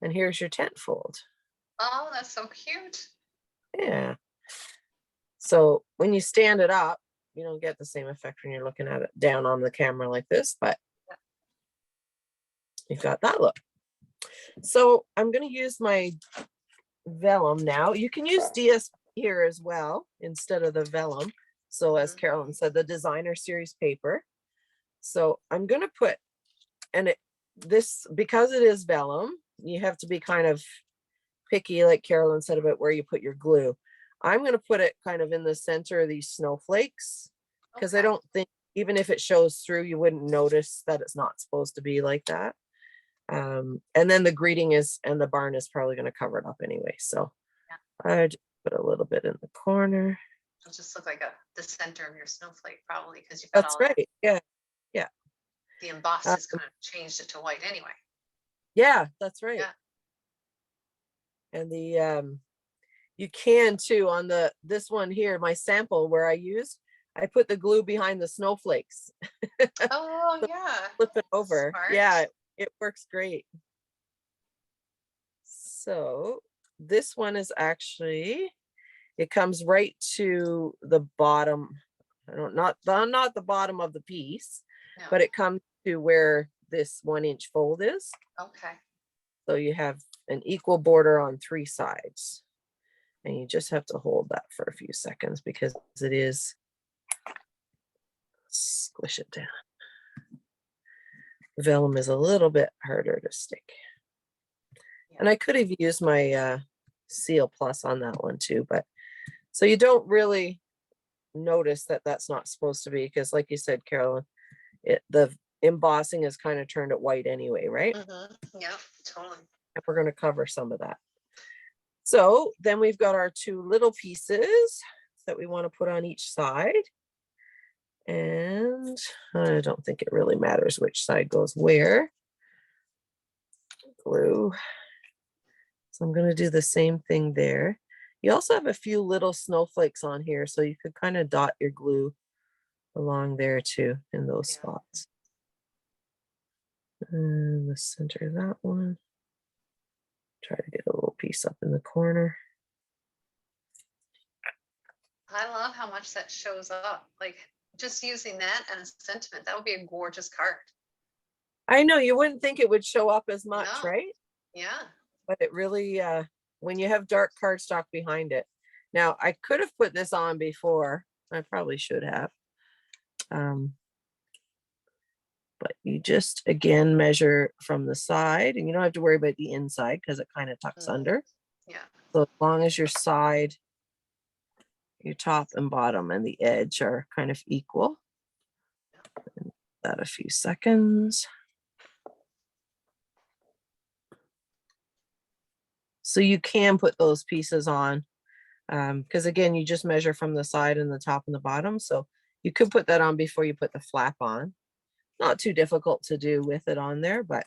Speaker 2: And here's your tent fold.
Speaker 1: Oh, that's so cute.
Speaker 2: Yeah. So when you stand it up, you don't get the same effect when you're looking at it down on the camera like this, but you've got that look. So I'm going to use my vellum now. You can use DS here as well instead of the vellum. So as Carolyn said, the designer series paper. So I'm going to put, and this, because it is vellum, you have to be kind of picky, like Carolyn said, about where you put your glue. I'm going to put it kind of in the center of these snowflakes because I don't think, even if it shows through, you wouldn't notice that it's not supposed to be like that. And then the greeting is, and the barn is probably going to cover it up anyway. So I just put a little bit in the corner.
Speaker 1: It'll just look like the center of your snowflake, probably, because you've got
Speaker 2: That's
Speaker 1: all
Speaker 2: right.
Speaker 1: that.
Speaker 2: Yeah. Yeah.
Speaker 1: The emboss has kind of changed it to white anyway.
Speaker 2: Yeah, that's right.
Speaker 1: Yeah.
Speaker 2: And the you can too on this one here, my sample where I used, I put the glue behind the snowflakes.
Speaker 1: Oh,
Speaker 2: So
Speaker 1: yeah.
Speaker 2: flip it over.
Speaker 1: Smart.
Speaker 2: Yeah, it works great. So this one is actually, it comes right to the bottom. I don't, not the bottom of the piece, but it comes to where this 1-inch fold is.
Speaker 1: Okay.
Speaker 2: So you have an equal border on 3 sides. And you just have to hold that for a few seconds because it is, squish it down. Vellum is a little bit harder to stick. And I could have used my Seal Plus on that one too, but so you don't really notice that that's not supposed to be, because like you said, Carolyn, the embossing is kind of turned it white anyway, right?
Speaker 1: Yeah, totally.
Speaker 2: And we're going to cover some of that. So then we've got our two little pieces that we want to put on each side. And I don't think it really matters which side goes where. Glue. So I'm going to do the same thing there. You also have a few little snowflakes on here, so you could kind of dot your glue along there too in those spots. And the center of that one. Try to get a little piece up in the corner.
Speaker 1: I love how much that shows up. Like just using that and a sentiment, that would be a gorgeous card.
Speaker 2: I know you wouldn't think it would show up as much,
Speaker 1: No.
Speaker 2: right?
Speaker 1: Yeah.
Speaker 2: But it really, when you have dark cardstock behind it. Now, I could have put this on before. I probably should have. But you just, again, measure from the side, and you don't have to worry about the inside because it kind of tucks under.
Speaker 1: Yeah.
Speaker 2: So as long as your side, your top and bottom and the edge are kind of equal. And that a few seconds. So you can put those pieces on, because again, you just measure from the side and the top and the bottom. So you could put that on before you put the flap on. Not too difficult to do with it on there, but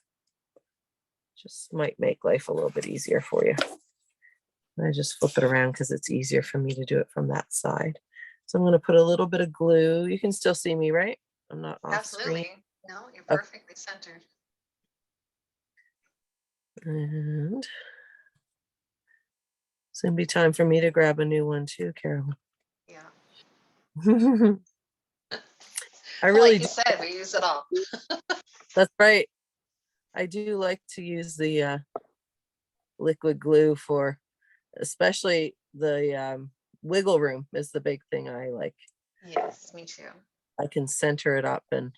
Speaker 2: just might make life a little bit easier for you. I just flip it around because it's easier for me to do it from that side. So I'm going to put a little bit of glue. You can still see me, right? I'm not off
Speaker 1: Absolutely.
Speaker 2: screen.
Speaker 1: No, you're perfectly centered.
Speaker 2: And it's going to be time for me to grab a new one too, Carolyn.
Speaker 1: Yeah.
Speaker 2: I really
Speaker 1: like you said, we use it all.
Speaker 2: That's right. I do like to use the liquid glue for, especially the wiggle room is the big thing I like.
Speaker 1: Yes, me too.
Speaker 2: I can center it up, and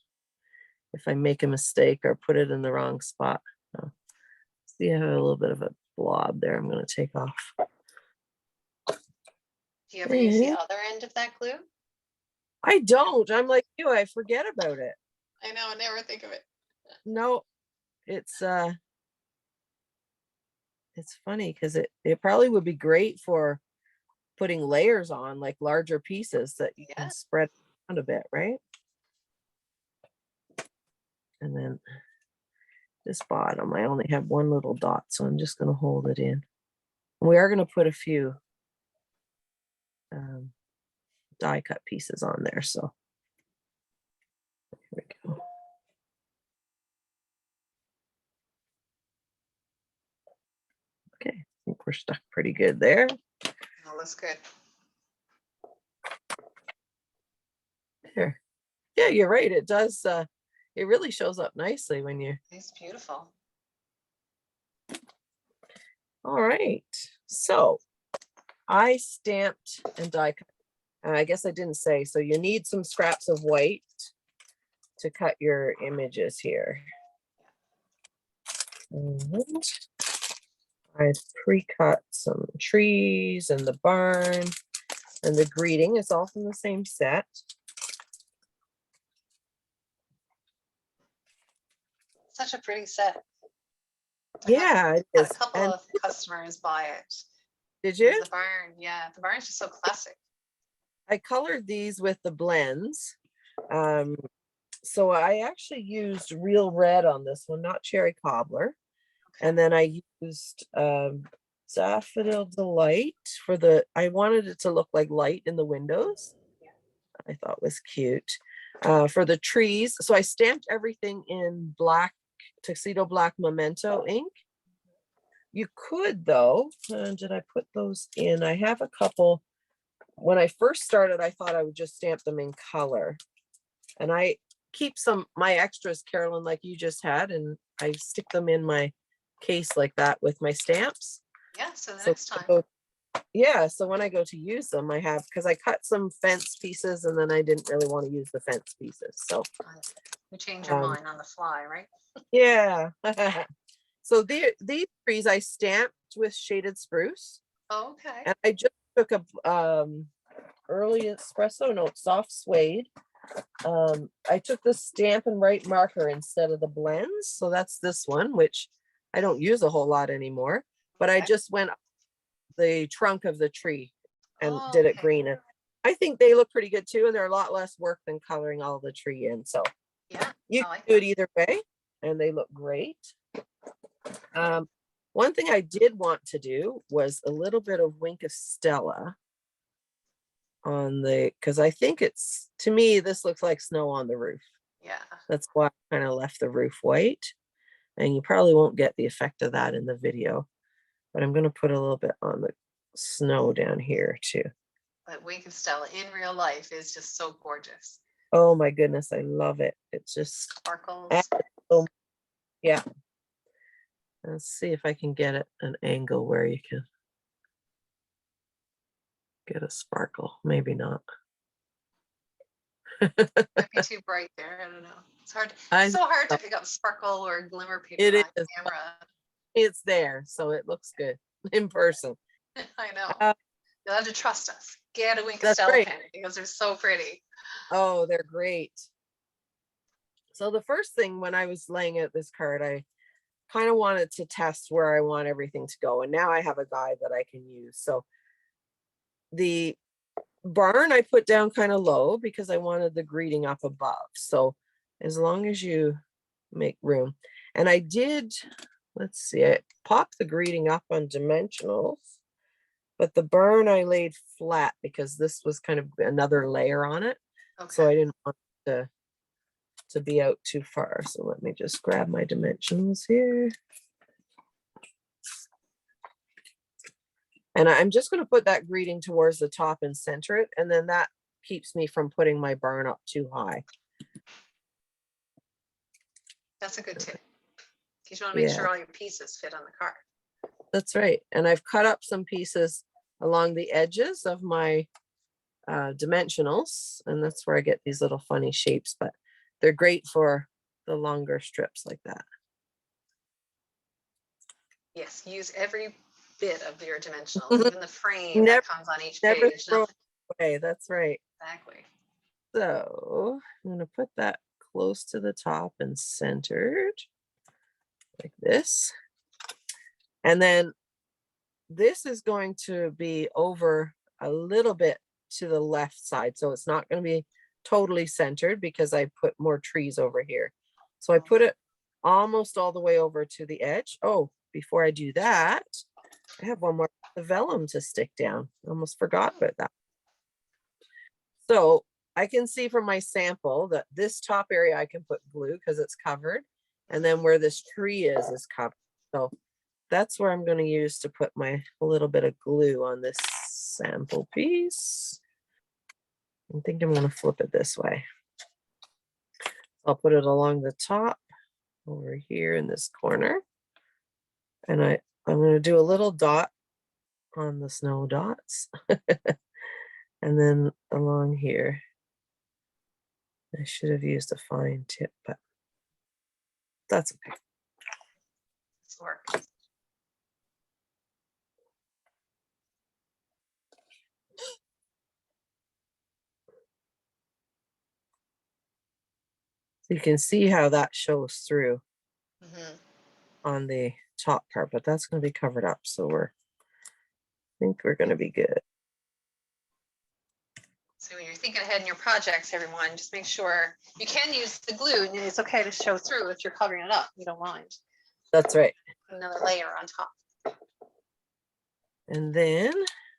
Speaker 2: if I make a mistake or put it in the wrong spot, see I have a little bit of a blob there I'm going to take off.
Speaker 1: Do you ever use the other end of that glue?
Speaker 2: I don't. I'm like you. I forget about it.
Speaker 1: I know. I never think of it.
Speaker 2: No, it's funny because it probably would be great for putting layers on, like larger pieces that you can spread around a bit, right? And then this bottom, I only have one little dot, so I'm just going to hold it in. We are going to put a few die cut pieces on there, so here we go. Okay, I think we're stuck pretty good there.
Speaker 1: Oh, that's good.
Speaker 2: There. Yeah, you're right. It does. It really shows up nicely when you.
Speaker 1: It's beautiful.
Speaker 2: All right. So I stamped and die cut. I guess I didn't say. So you need some scraps of white to cut your images here. And I pre-cut some trees and the barn and the greeting. It's all from the same set.
Speaker 1: Such a pretty set.
Speaker 2: Yeah, it is.
Speaker 1: A couple of customers buy it.
Speaker 2: Did you?
Speaker 1: The barn, yeah. The barn is just so classic.
Speaker 2: I colored these with the blends. So I actually used real red on this one, not cherry cobbler. Okay. And then I used Daffodil Delight for the, I wanted it to look like light in the windows. Yeah. I thought was cute. For the trees, so I stamped everything in black, tuxedo black memento ink. You could though, did I put those in? I have a couple. When I first started, I thought I would just stamp them in color. And I keep some, my extras, Carolyn, like you just had, and I stick them in my case like that with my stamps.
Speaker 1: Yeah, so the next time.
Speaker 2: So when I go to use them, I have, because I cut some fence pieces and then I didn't really want to use the fence pieces. So
Speaker 1: you change your mind on the fly, right?
Speaker 2: Yeah. So these trees I stamped with shaded spruce.
Speaker 1: Oh, okay.
Speaker 2: And I just took a early espresso, no, soft suede. I took the Stampin' Write marker instead of the blends. So that's this one, which I don't use a whole lot anymore, but I
Speaker 1: Okay.
Speaker 2: just went up the trunk of the tree and
Speaker 1: Oh,
Speaker 2: did it
Speaker 1: okay.
Speaker 2: green. And I think they look pretty good too. And they're a lot less work than coloring all the tree in. So
Speaker 1: Yeah,
Speaker 2: you
Speaker 1: I
Speaker 2: can
Speaker 1: like
Speaker 2: do it
Speaker 1: that.
Speaker 2: either way and they look great. One thing I did want to do was a little bit of Wink of Stella on the, because I think it's, to me, this looks like snow on the roof.
Speaker 1: Yeah.
Speaker 2: That's why I kind of left the roof white. And you probably won't get the effect of that in the video, but I'm going to put a little bit on the snow down here too.
Speaker 1: But Wink of Stella in real life is just so gorgeous.
Speaker 2: Oh my goodness, I love it. It's just
Speaker 1: Sparkles.
Speaker 2: so, yeah. Let's see if I can get it an angle where you can get a sparkle. Maybe not.
Speaker 1: Might be too bright there. I don't know. It's hard.
Speaker 2: I
Speaker 1: It's so hard
Speaker 2: know.
Speaker 1: to pick up sparkle or glimmer paper
Speaker 2: It
Speaker 1: on
Speaker 2: is.
Speaker 1: camera.
Speaker 2: It's there, so it looks good in person.
Speaker 1: I know.
Speaker 2: Uh,
Speaker 1: You'll have to trust us. Get a Wink of
Speaker 2: That's
Speaker 1: Stella
Speaker 2: right.
Speaker 1: pen because they're so pretty.
Speaker 2: Oh, they're great. So the first thing when I was laying out this card, I kind of wanted to test where I want everything to go. And now I have a guide that I can use. So the barn I put down kind of low because I wanted the greeting up above. So as long as you make room. And I did, let's see, I popped the greeting up on dimensionals, but the barn I laid flat because this was kind of another layer on it. So I
Speaker 1: Okay.
Speaker 2: didn't want to be out too far. So let me just grab my dimensionals here. And I'm just going to put that greeting towards the top and center it. And then that keeps me from putting my barn up too high.
Speaker 1: That's a good tip. Because you want to make sure all your pieces fit on the card.
Speaker 2: That's right. And I've cut up some pieces along the edges of my dimensionals. And that's where I get these little funny shapes, but they're great for the longer strips like that.
Speaker 1: Yes, use every bit of your dimensionals, even the frame
Speaker 2: Never,
Speaker 1: that comes on each
Speaker 2: never
Speaker 1: page.
Speaker 2: throw it away. That's right.
Speaker 1: Exactly.
Speaker 2: So I'm going to put that close to the top and centered like this. And then this is going to be over a little bit to the left side. So it's not going to be totally centered because I put more trees over here. So I put it almost all the way over to the edge. Oh, before I do that, I have one more the vellum to stick down. I almost forgot about that. So I can see from my sample that this top area I can put glue because it's covered. And then where this tree is covered. So that's where I'm going to use to put my little bit of glue on this sample piece. I think I'm going to flip it this way. I'll put it along the top over here in this corner. And I'm going to do a little dot on the snow dots. And then along here, I should have used a fine tip, but that's okay.
Speaker 1: This works.
Speaker 2: So you can see how that shows through
Speaker 1: Mm-hmm.
Speaker 2: on the top part, but that's going to be covered up. So I think we're going to be good.
Speaker 1: So when you're thinking ahead in your projects, everyone, just make sure you can use the glue and it's okay to show through if you're covering it up. You don't mind.
Speaker 2: That's right.
Speaker 1: Another layer on top.
Speaker 2: And then,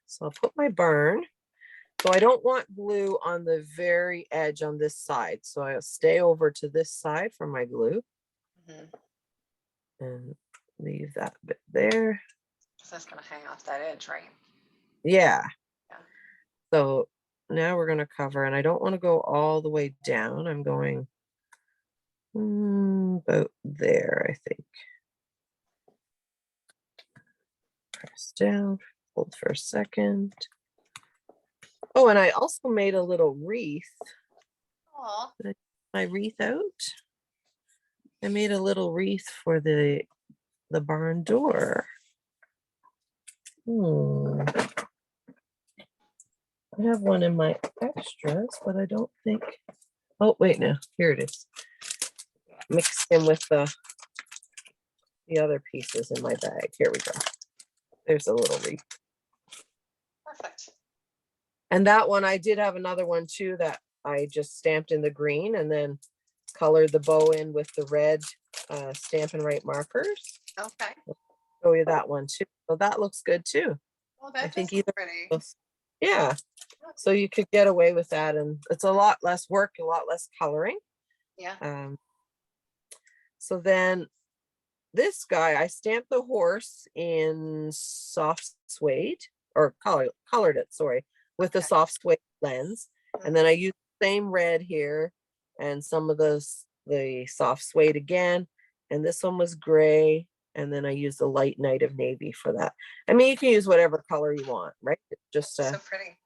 Speaker 2: so I'll put my barn. So I don't want glue on the very edge on this side. So I'll stay over to this side for my glue. Mm-hmm. And leave that bit there.
Speaker 1: So that's going to hang off that edge, right?
Speaker 2: Yeah. So now we're going to cover, and I don't want to go all the way down. I'm going about there, I think. Press down, hold for a second. Oh, and I also made a little wreath.
Speaker 1: Aww.
Speaker 2: My wreath out. I made a little wreath for the the barn door. I have one in my extras, but I don't think, oh, wait, no, here it is. Mixed in with the other pieces in my bag. Here we go. There's a little wreath.
Speaker 1: Perfect.
Speaker 2: And that one, I did have another one too that I just stamped in the green and then colored the bow in with the red Stampin' Right markers.
Speaker 1: Okay.
Speaker 2: I'll show you that one too. So that looks good too.
Speaker 1: Well,
Speaker 2: I
Speaker 1: that
Speaker 2: think
Speaker 1: is
Speaker 2: either
Speaker 1: pretty.
Speaker 2: yeah. So you could get away with that, and it's a lot less work, a lot less coloring.
Speaker 1: Yeah.
Speaker 2: So then this guy, I stamped the horse in soft suede, or colored it, sorry, with the soft suede lens. And then I used the same red here and some of the soft suede again. And this one was gray. And then I used the light night of navy for that. I mean, you can use whatever color you want, right? Just
Speaker 1: so pretty.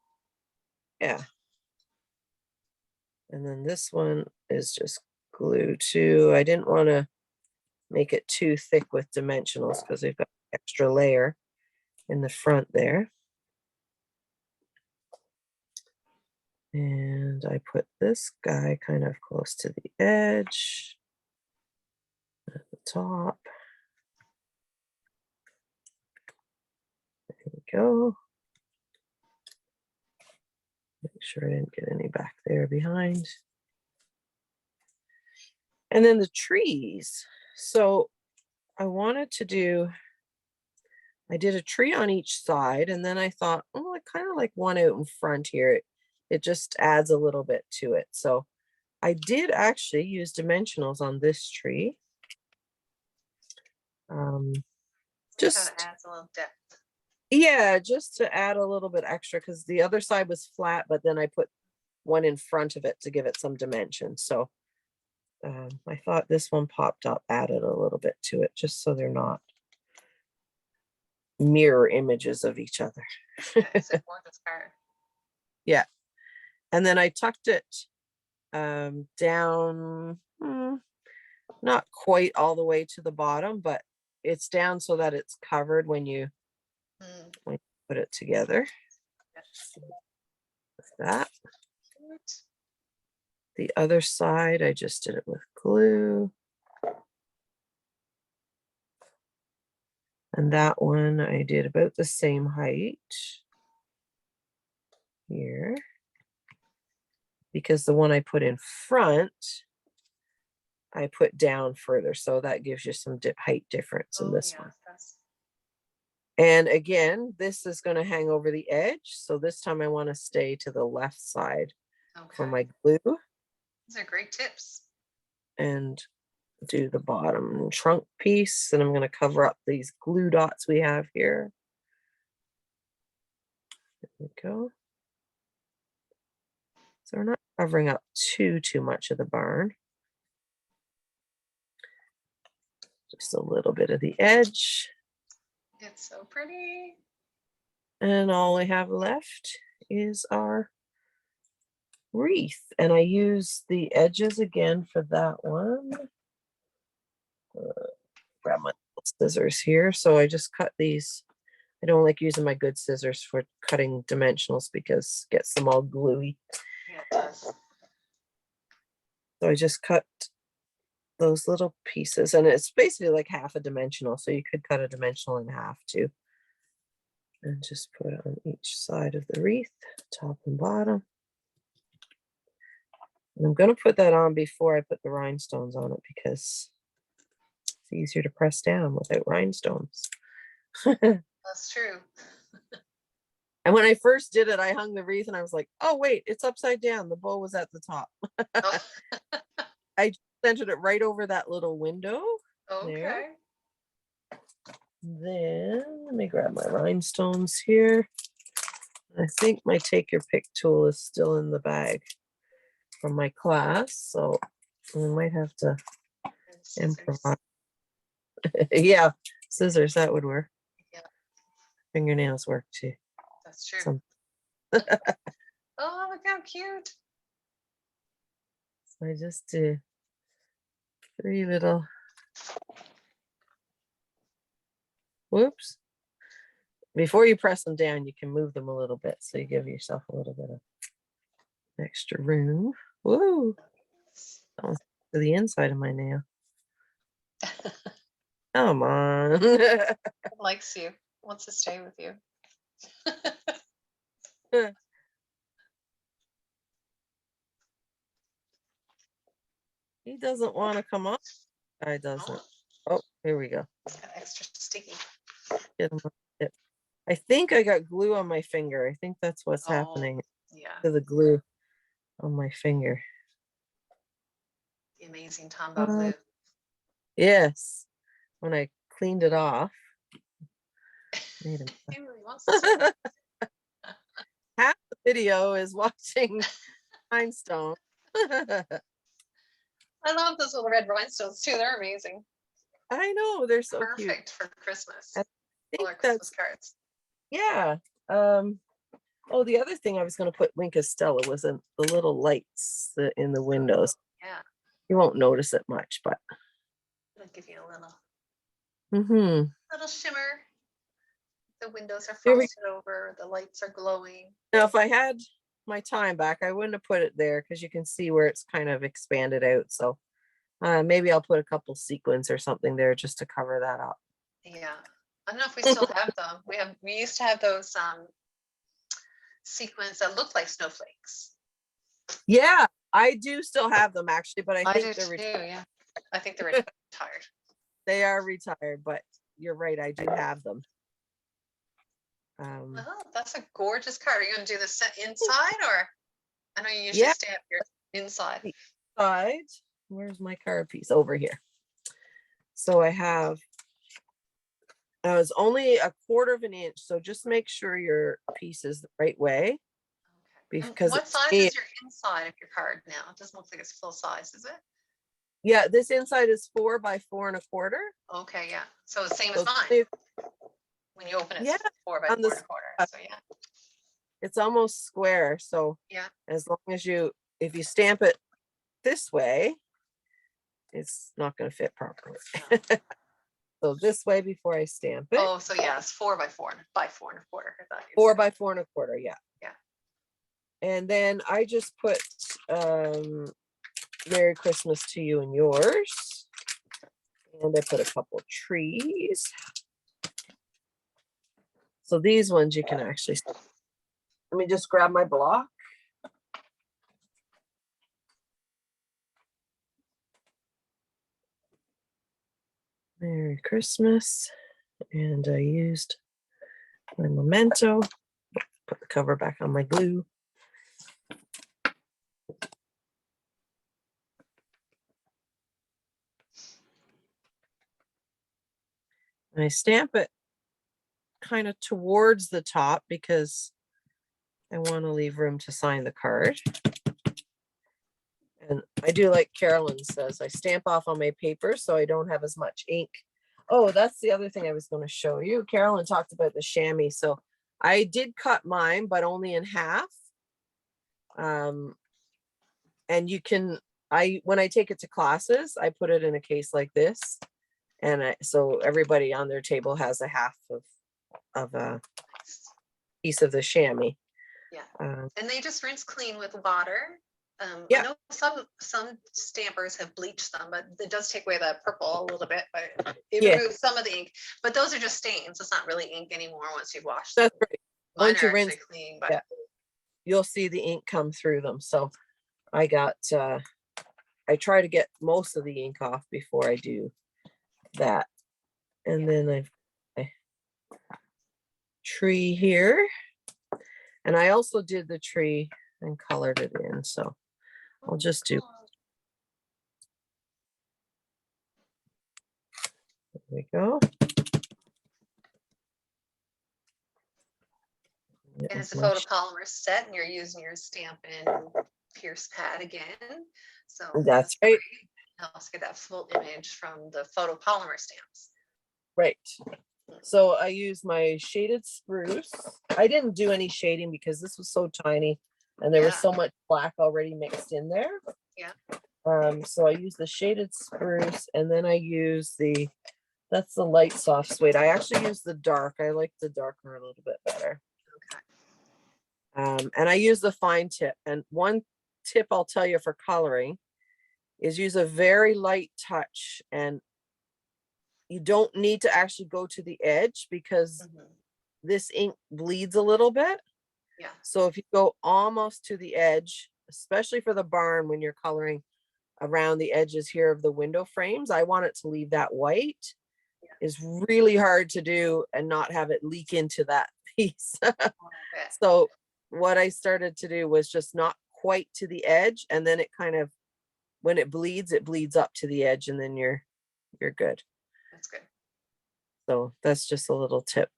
Speaker 2: yeah. And then this one is just glue too. I didn't want to make it too thick with dimensionals because they've got an extra layer in the front there. And I put this guy kind of close to the edge at the top. There we go. Make sure I didn't get any back there behind. And then the trees. So I wanted to do, I did a tree on each side, and then I thought, oh, I kind of like one out in front here. It just adds a little bit to it. So I did actually use dimensionals on this tree. Just
Speaker 1: adds a little depth.
Speaker 2: Yeah, just to add a little bit extra because the other side was flat, but then I put one in front of it to give it some dimension. So I thought this one popped up, added a little bit to it, just so they're not mirror images of each other. Yeah. And then I tucked it down, not quite all the way to the bottom, but it's down so that it's covered when you put it together. Like that. The other side, I just did it with glue. And that one I did about the same height here. Because the one I put in front, I put down further. So that gives you some height difference in this one. And again, this is going to hang over the edge. So this time I want to stay to the left side for my glue.
Speaker 1: These are great tips.
Speaker 2: And do the bottom trunk piece. And I'm going to cover up these glue dots we have here. There we go. So we're not covering up too much of the barn. Just a little bit of the edge.
Speaker 1: It's so pretty.
Speaker 2: And all I have left is our wreath. And I use the edges again for that one. Grab my scissors here. So I just cut these. I don't like using my good scissors for cutting dimensionals because it gets them all gluey.
Speaker 1: Yeah, it does.
Speaker 2: So I just cut those little pieces, and it's basically like half a dimensional. So you could cut a dimensional in half too. And just put it on each side of the wreath, top and bottom. And I'm going to put that on before I put the rhinestones on it because it's easier to press down without rhinestones.
Speaker 1: That's true.
Speaker 2: And when I first did it, I hung the wreath and I was like, oh, wait, it's upside down. The bow was at the top.
Speaker 1: Oh.
Speaker 2: I centered it right over that little window.
Speaker 1: Okay.
Speaker 2: There. Then let me grab my rhinestones here. I think my take your pick tool is still in the bag from my class, so I might have to improvise. Yeah, scissors, that would work.
Speaker 1: Yeah.
Speaker 2: Fingernails work too.
Speaker 1: That's true. Oh, look how cute.
Speaker 2: So I just do 3 little Whoops. Before you press them down, you can move them a little bit. So you give yourself a little bit of extra room. Woo. Almost to the inside of my nail. Come on.
Speaker 1: Likes you, wants to stay with you.
Speaker 2: He doesn't want to come up. I doesn't. Oh, here we go.
Speaker 1: Got extra sticky.
Speaker 2: Get him a bit. I think I got glue on my finger. I think that's what's happening
Speaker 1: Yeah,
Speaker 2: to the glue on my finger.
Speaker 1: the amazing Tombow glue.
Speaker 2: Yes. When I cleaned it off. Made him.
Speaker 1: He really wants to.
Speaker 2: Half the video is watching rhinestone.
Speaker 1: I love those little red rhinestones too. They're amazing.
Speaker 2: I know, they're so cute.
Speaker 1: Perfect for Christmas.
Speaker 2: I
Speaker 1: All
Speaker 2: think
Speaker 1: our Christmas cards.
Speaker 2: Yeah. Oh, the other thing I was going to put Wink Stella was in the little lights in the windows.
Speaker 1: Yeah.
Speaker 2: You won't notice it much, but
Speaker 1: I'll give you a little
Speaker 2: little
Speaker 1: shimmer. The windows are
Speaker 2: Here we-
Speaker 1: frosted over. The lights are glowing.
Speaker 2: now if I had my time back, I wouldn't have put it there because you can see where it's kind of expanded out. So maybe I'll put a couple sequins or something there just to cover that up.
Speaker 1: Yeah. I don't know if we still have them. We used to have those sequins that look like snowflakes.
Speaker 2: Yeah, I do still have them actually, but I
Speaker 1: I
Speaker 2: think
Speaker 1: do
Speaker 2: they're
Speaker 1: too, yeah. I think they're retired.
Speaker 2: they are retired, but you're right, I do have them.
Speaker 1: Well, that's a gorgeous card. Are you going to do this inside, or I know you usually stamp your inside.
Speaker 2: Side. Where's my card piece? Over here. So I have, it's only 1/4 of an inch, so just make sure your piece is the right way.
Speaker 1: Okay.
Speaker 2: Because
Speaker 1: what size is your inside of your card now? It doesn't look like it's full size, is it?
Speaker 2: Yeah, this inside is 4 by 4 1/4.
Speaker 1: Okay, yeah. So the same as
Speaker 2: So
Speaker 1: mine. When you open it,
Speaker 2: yeah,
Speaker 1: it's 4 by 4 1/4. So yeah.
Speaker 2: It's almost square. So
Speaker 1: yeah,
Speaker 2: as long as if you stamp it this way, it's not going to fit properly. So this way before I stamp it.
Speaker 1: Oh, so yeah, it's 4 by 4 by 4 1/4.
Speaker 2: 4 by 4 1/4. Yeah.
Speaker 1: Yeah.
Speaker 2: And then I just put Merry Christmas to you and yours. And I put a couple trees. So these ones you can actually, let me just grab my block. Merry Christmas. And I used my memento. Put the cover back on my glue. And I stamp it kind of towards the top because I want to leave room to sign the card. And I do like Carolyn says, I stamp off on my paper so I don't have as much ink. Oh, that's the other thing I was going to show you. Carolyn talked about the chamois. So I did cut mine, but only in half. And you can, when I take it to classes, I put it in a case like this. And so everybody on their table has a half of a piece of the chamois.
Speaker 1: Yeah. And they just rinse clean with water.
Speaker 2: Yeah.
Speaker 1: I know some stampers have bleached them, but it does take away the purple a little bit, but it removes some of the ink. But those are just stains. It's not really ink anymore once you've washed them.
Speaker 2: That's right.
Speaker 1: Mine
Speaker 2: Once you
Speaker 1: are
Speaker 2: rinse,
Speaker 1: actually clean, but
Speaker 2: you'll see the ink come through them. So I got, I try to get most of the ink off before I do that. And then I've a tree here. And I also did the tree and colored it in. So I'll just do. There we go.
Speaker 1: and it's a photopolymer set, and you're using your Stampin' Pierce pad again. So
Speaker 2: that's right.
Speaker 1: great. Helps get that full image from the photopolymer stamps.
Speaker 2: Right. So I use my shaded spruce. I didn't do any shading because this was so tiny and there was so much black already mixed in there.
Speaker 1: Yeah.
Speaker 2: So I use the shaded spruce and then I use the That's the light soft suede. I actually use the dark. I like the darker a little bit better.
Speaker 1: Okay.
Speaker 2: And I use the fine tip. And one tip I'll tell you for coloring is use a very light touch, and you don't need to actually go to the edge because this ink bleeds a little bit.
Speaker 1: Yeah.
Speaker 2: So if you go almost to the edge, especially for the barn when you're coloring around the edges here of the window frames, I want it to leave that white. Is really hard to do and not have it leak into that piece. So what I started to do was just not quite to the edge, and then it kind of, when it bleeds up to the edge, and then you're good.
Speaker 1: That's good.
Speaker 2: So that's just a little tip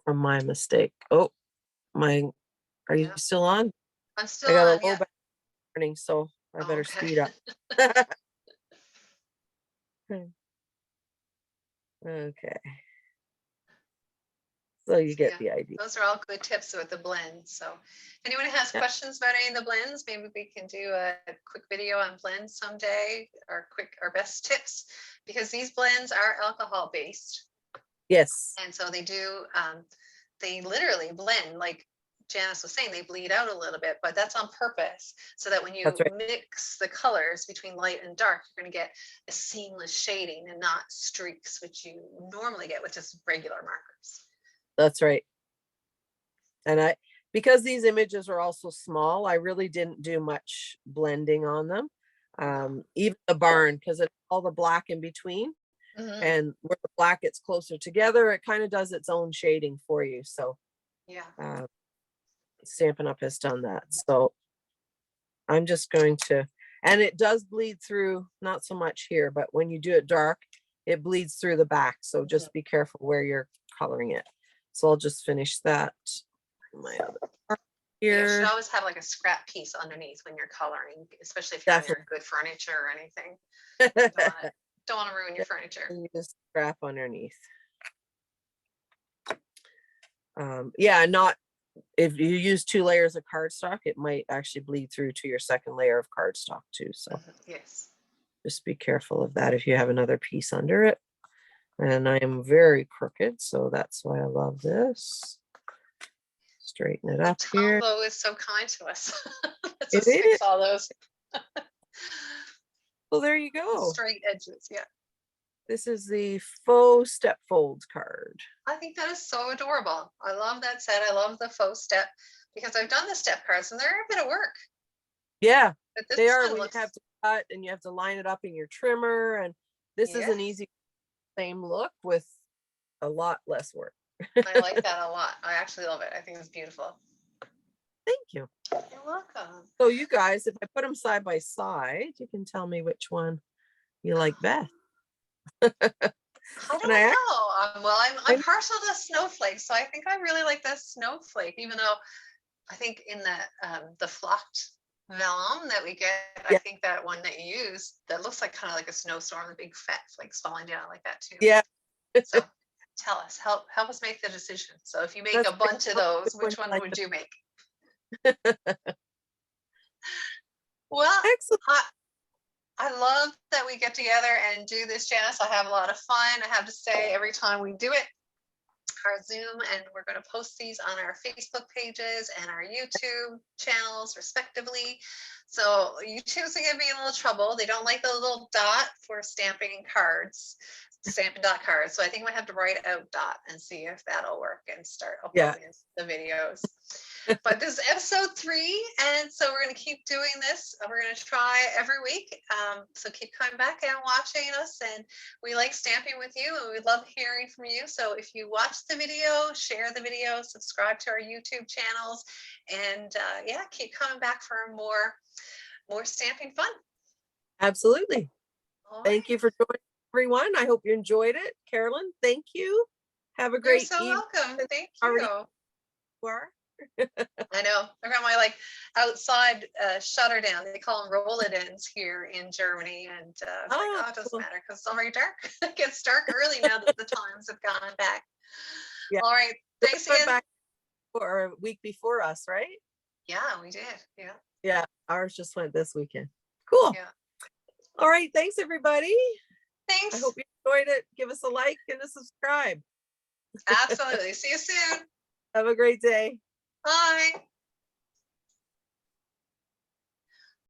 Speaker 2: from my mistake. Oh, are you still on?
Speaker 1: I'm still
Speaker 2: I got
Speaker 1: on,
Speaker 2: a low back morning, so I better speed up. Okay. So you get the idea.
Speaker 1: Those are all good tips with the blends. So if anyone has questions about any of the blends, maybe we can do a quick video on blends someday, or our best tips, because these blends are alcohol based.
Speaker 2: Yes.
Speaker 1: And so they literally blend, like Janice was saying, they bleed out a little bit, but that's on purpose, so that when you mix the colors between light and dark, you're going to get a seamless shading and not streaks, which you normally get with just regular markers.
Speaker 2: That's right. And because these images are also small, I really didn't do much blending on them. Even the barn, because it's all the black in between. And where the black gets closer together, it kind of does its own shading for you. So Stampin' Up! Has done that. So I'm just going to, and it does bleed through, not so much here, but when you do it dark, it bleeds through the back. So just be careful where you're coloring it. So I'll just finish that. My other part here.
Speaker 1: You should always have like a scrap piece underneath when you're coloring, especially if you're on your good furniture or anything. Don't want to ruin your furniture.
Speaker 2: And you just scrap underneath. Not if you use 2 layers of cardstock, it might actually bleed through to your second layer of cardstock too. So
Speaker 1: yes,
Speaker 2: just be careful of that if you have another piece under it. And I am very crooked, so that's why I love this. Straighten it up here.
Speaker 1: Tombow is so kind to us.
Speaker 2: It is.
Speaker 1: Fix all those.
Speaker 2: Well, there you go.
Speaker 1: Straight edges, yeah.
Speaker 2: This is the faux step fold card.
Speaker 1: I think that is so adorable. I love that set. I love the faux step, because I've done the step cards and they're a bit of work.
Speaker 2: Yeah, they are. You have to cut and you have to line it up in your trimmer, and this is an easy same look with a lot less work.
Speaker 1: I like that a lot. I actually love it. I think it's beautiful.
Speaker 2: Thank you.
Speaker 1: You're welcome.
Speaker 2: So you guys, if I put them side by side, you can tell me which one you like best.
Speaker 1: I don't know. Well, I'm partial to snowflakes, so I think I really like the snowflake, even though I think in the flocked vellum that we get, I think that one that you use, that looks like kind of like a snowstorm, the big fat flakes falling down, like that too.
Speaker 2: Yeah.
Speaker 1: So tell us, help us make the decision. So if you make a bunch of those, which one would you make? Well, excellent. I love that we get together and do this, Janice. I have a lot of fun. I have to say, every time we do it, our Zoom, and we're going to post these on our Facebook pages and our YouTube channels respectively. So YouTube's going to be in a little trouble. They don't like the little dot for stamping cards, Stampin' Dot cards. So I think I'm gonna have to write out dot and see if that'll work and start uploading the videos. But this is episode 3, and so we're going to keep doing this. We're going to try every week. So keep coming back and watching us, and we like stamping with you, and we love hearing from you. So if you watch the video, share the video, subscribe to our YouTube channels, and keep coming back for more stamping fun.
Speaker 2: Absolutely. Thank you for joining, everyone. I hope you enjoyed it. Carolyn, thank you. Have a great evening.
Speaker 1: You're so welcome. Thank you. I know. I got my outside shutter down. They call them roll-it-ins here in Germany, and it doesn't matter because it's already dark. It gets dark early now that the times have gone back. Yeah. All right. Thanks again.
Speaker 2: Back for a week before us, right?
Speaker 1: Yeah, we did. Yeah.
Speaker 2: Yeah. Ours just went this weekend. Cool.
Speaker 1: Yeah.
Speaker 2: All right. Thanks, everybody.
Speaker 1: Thanks.
Speaker 2: I hope you enjoyed enjoyed it, give us a like and a subscribe.
Speaker 1: Absolutely. See you soon.
Speaker 2: Have a great day.
Speaker 1: Bye.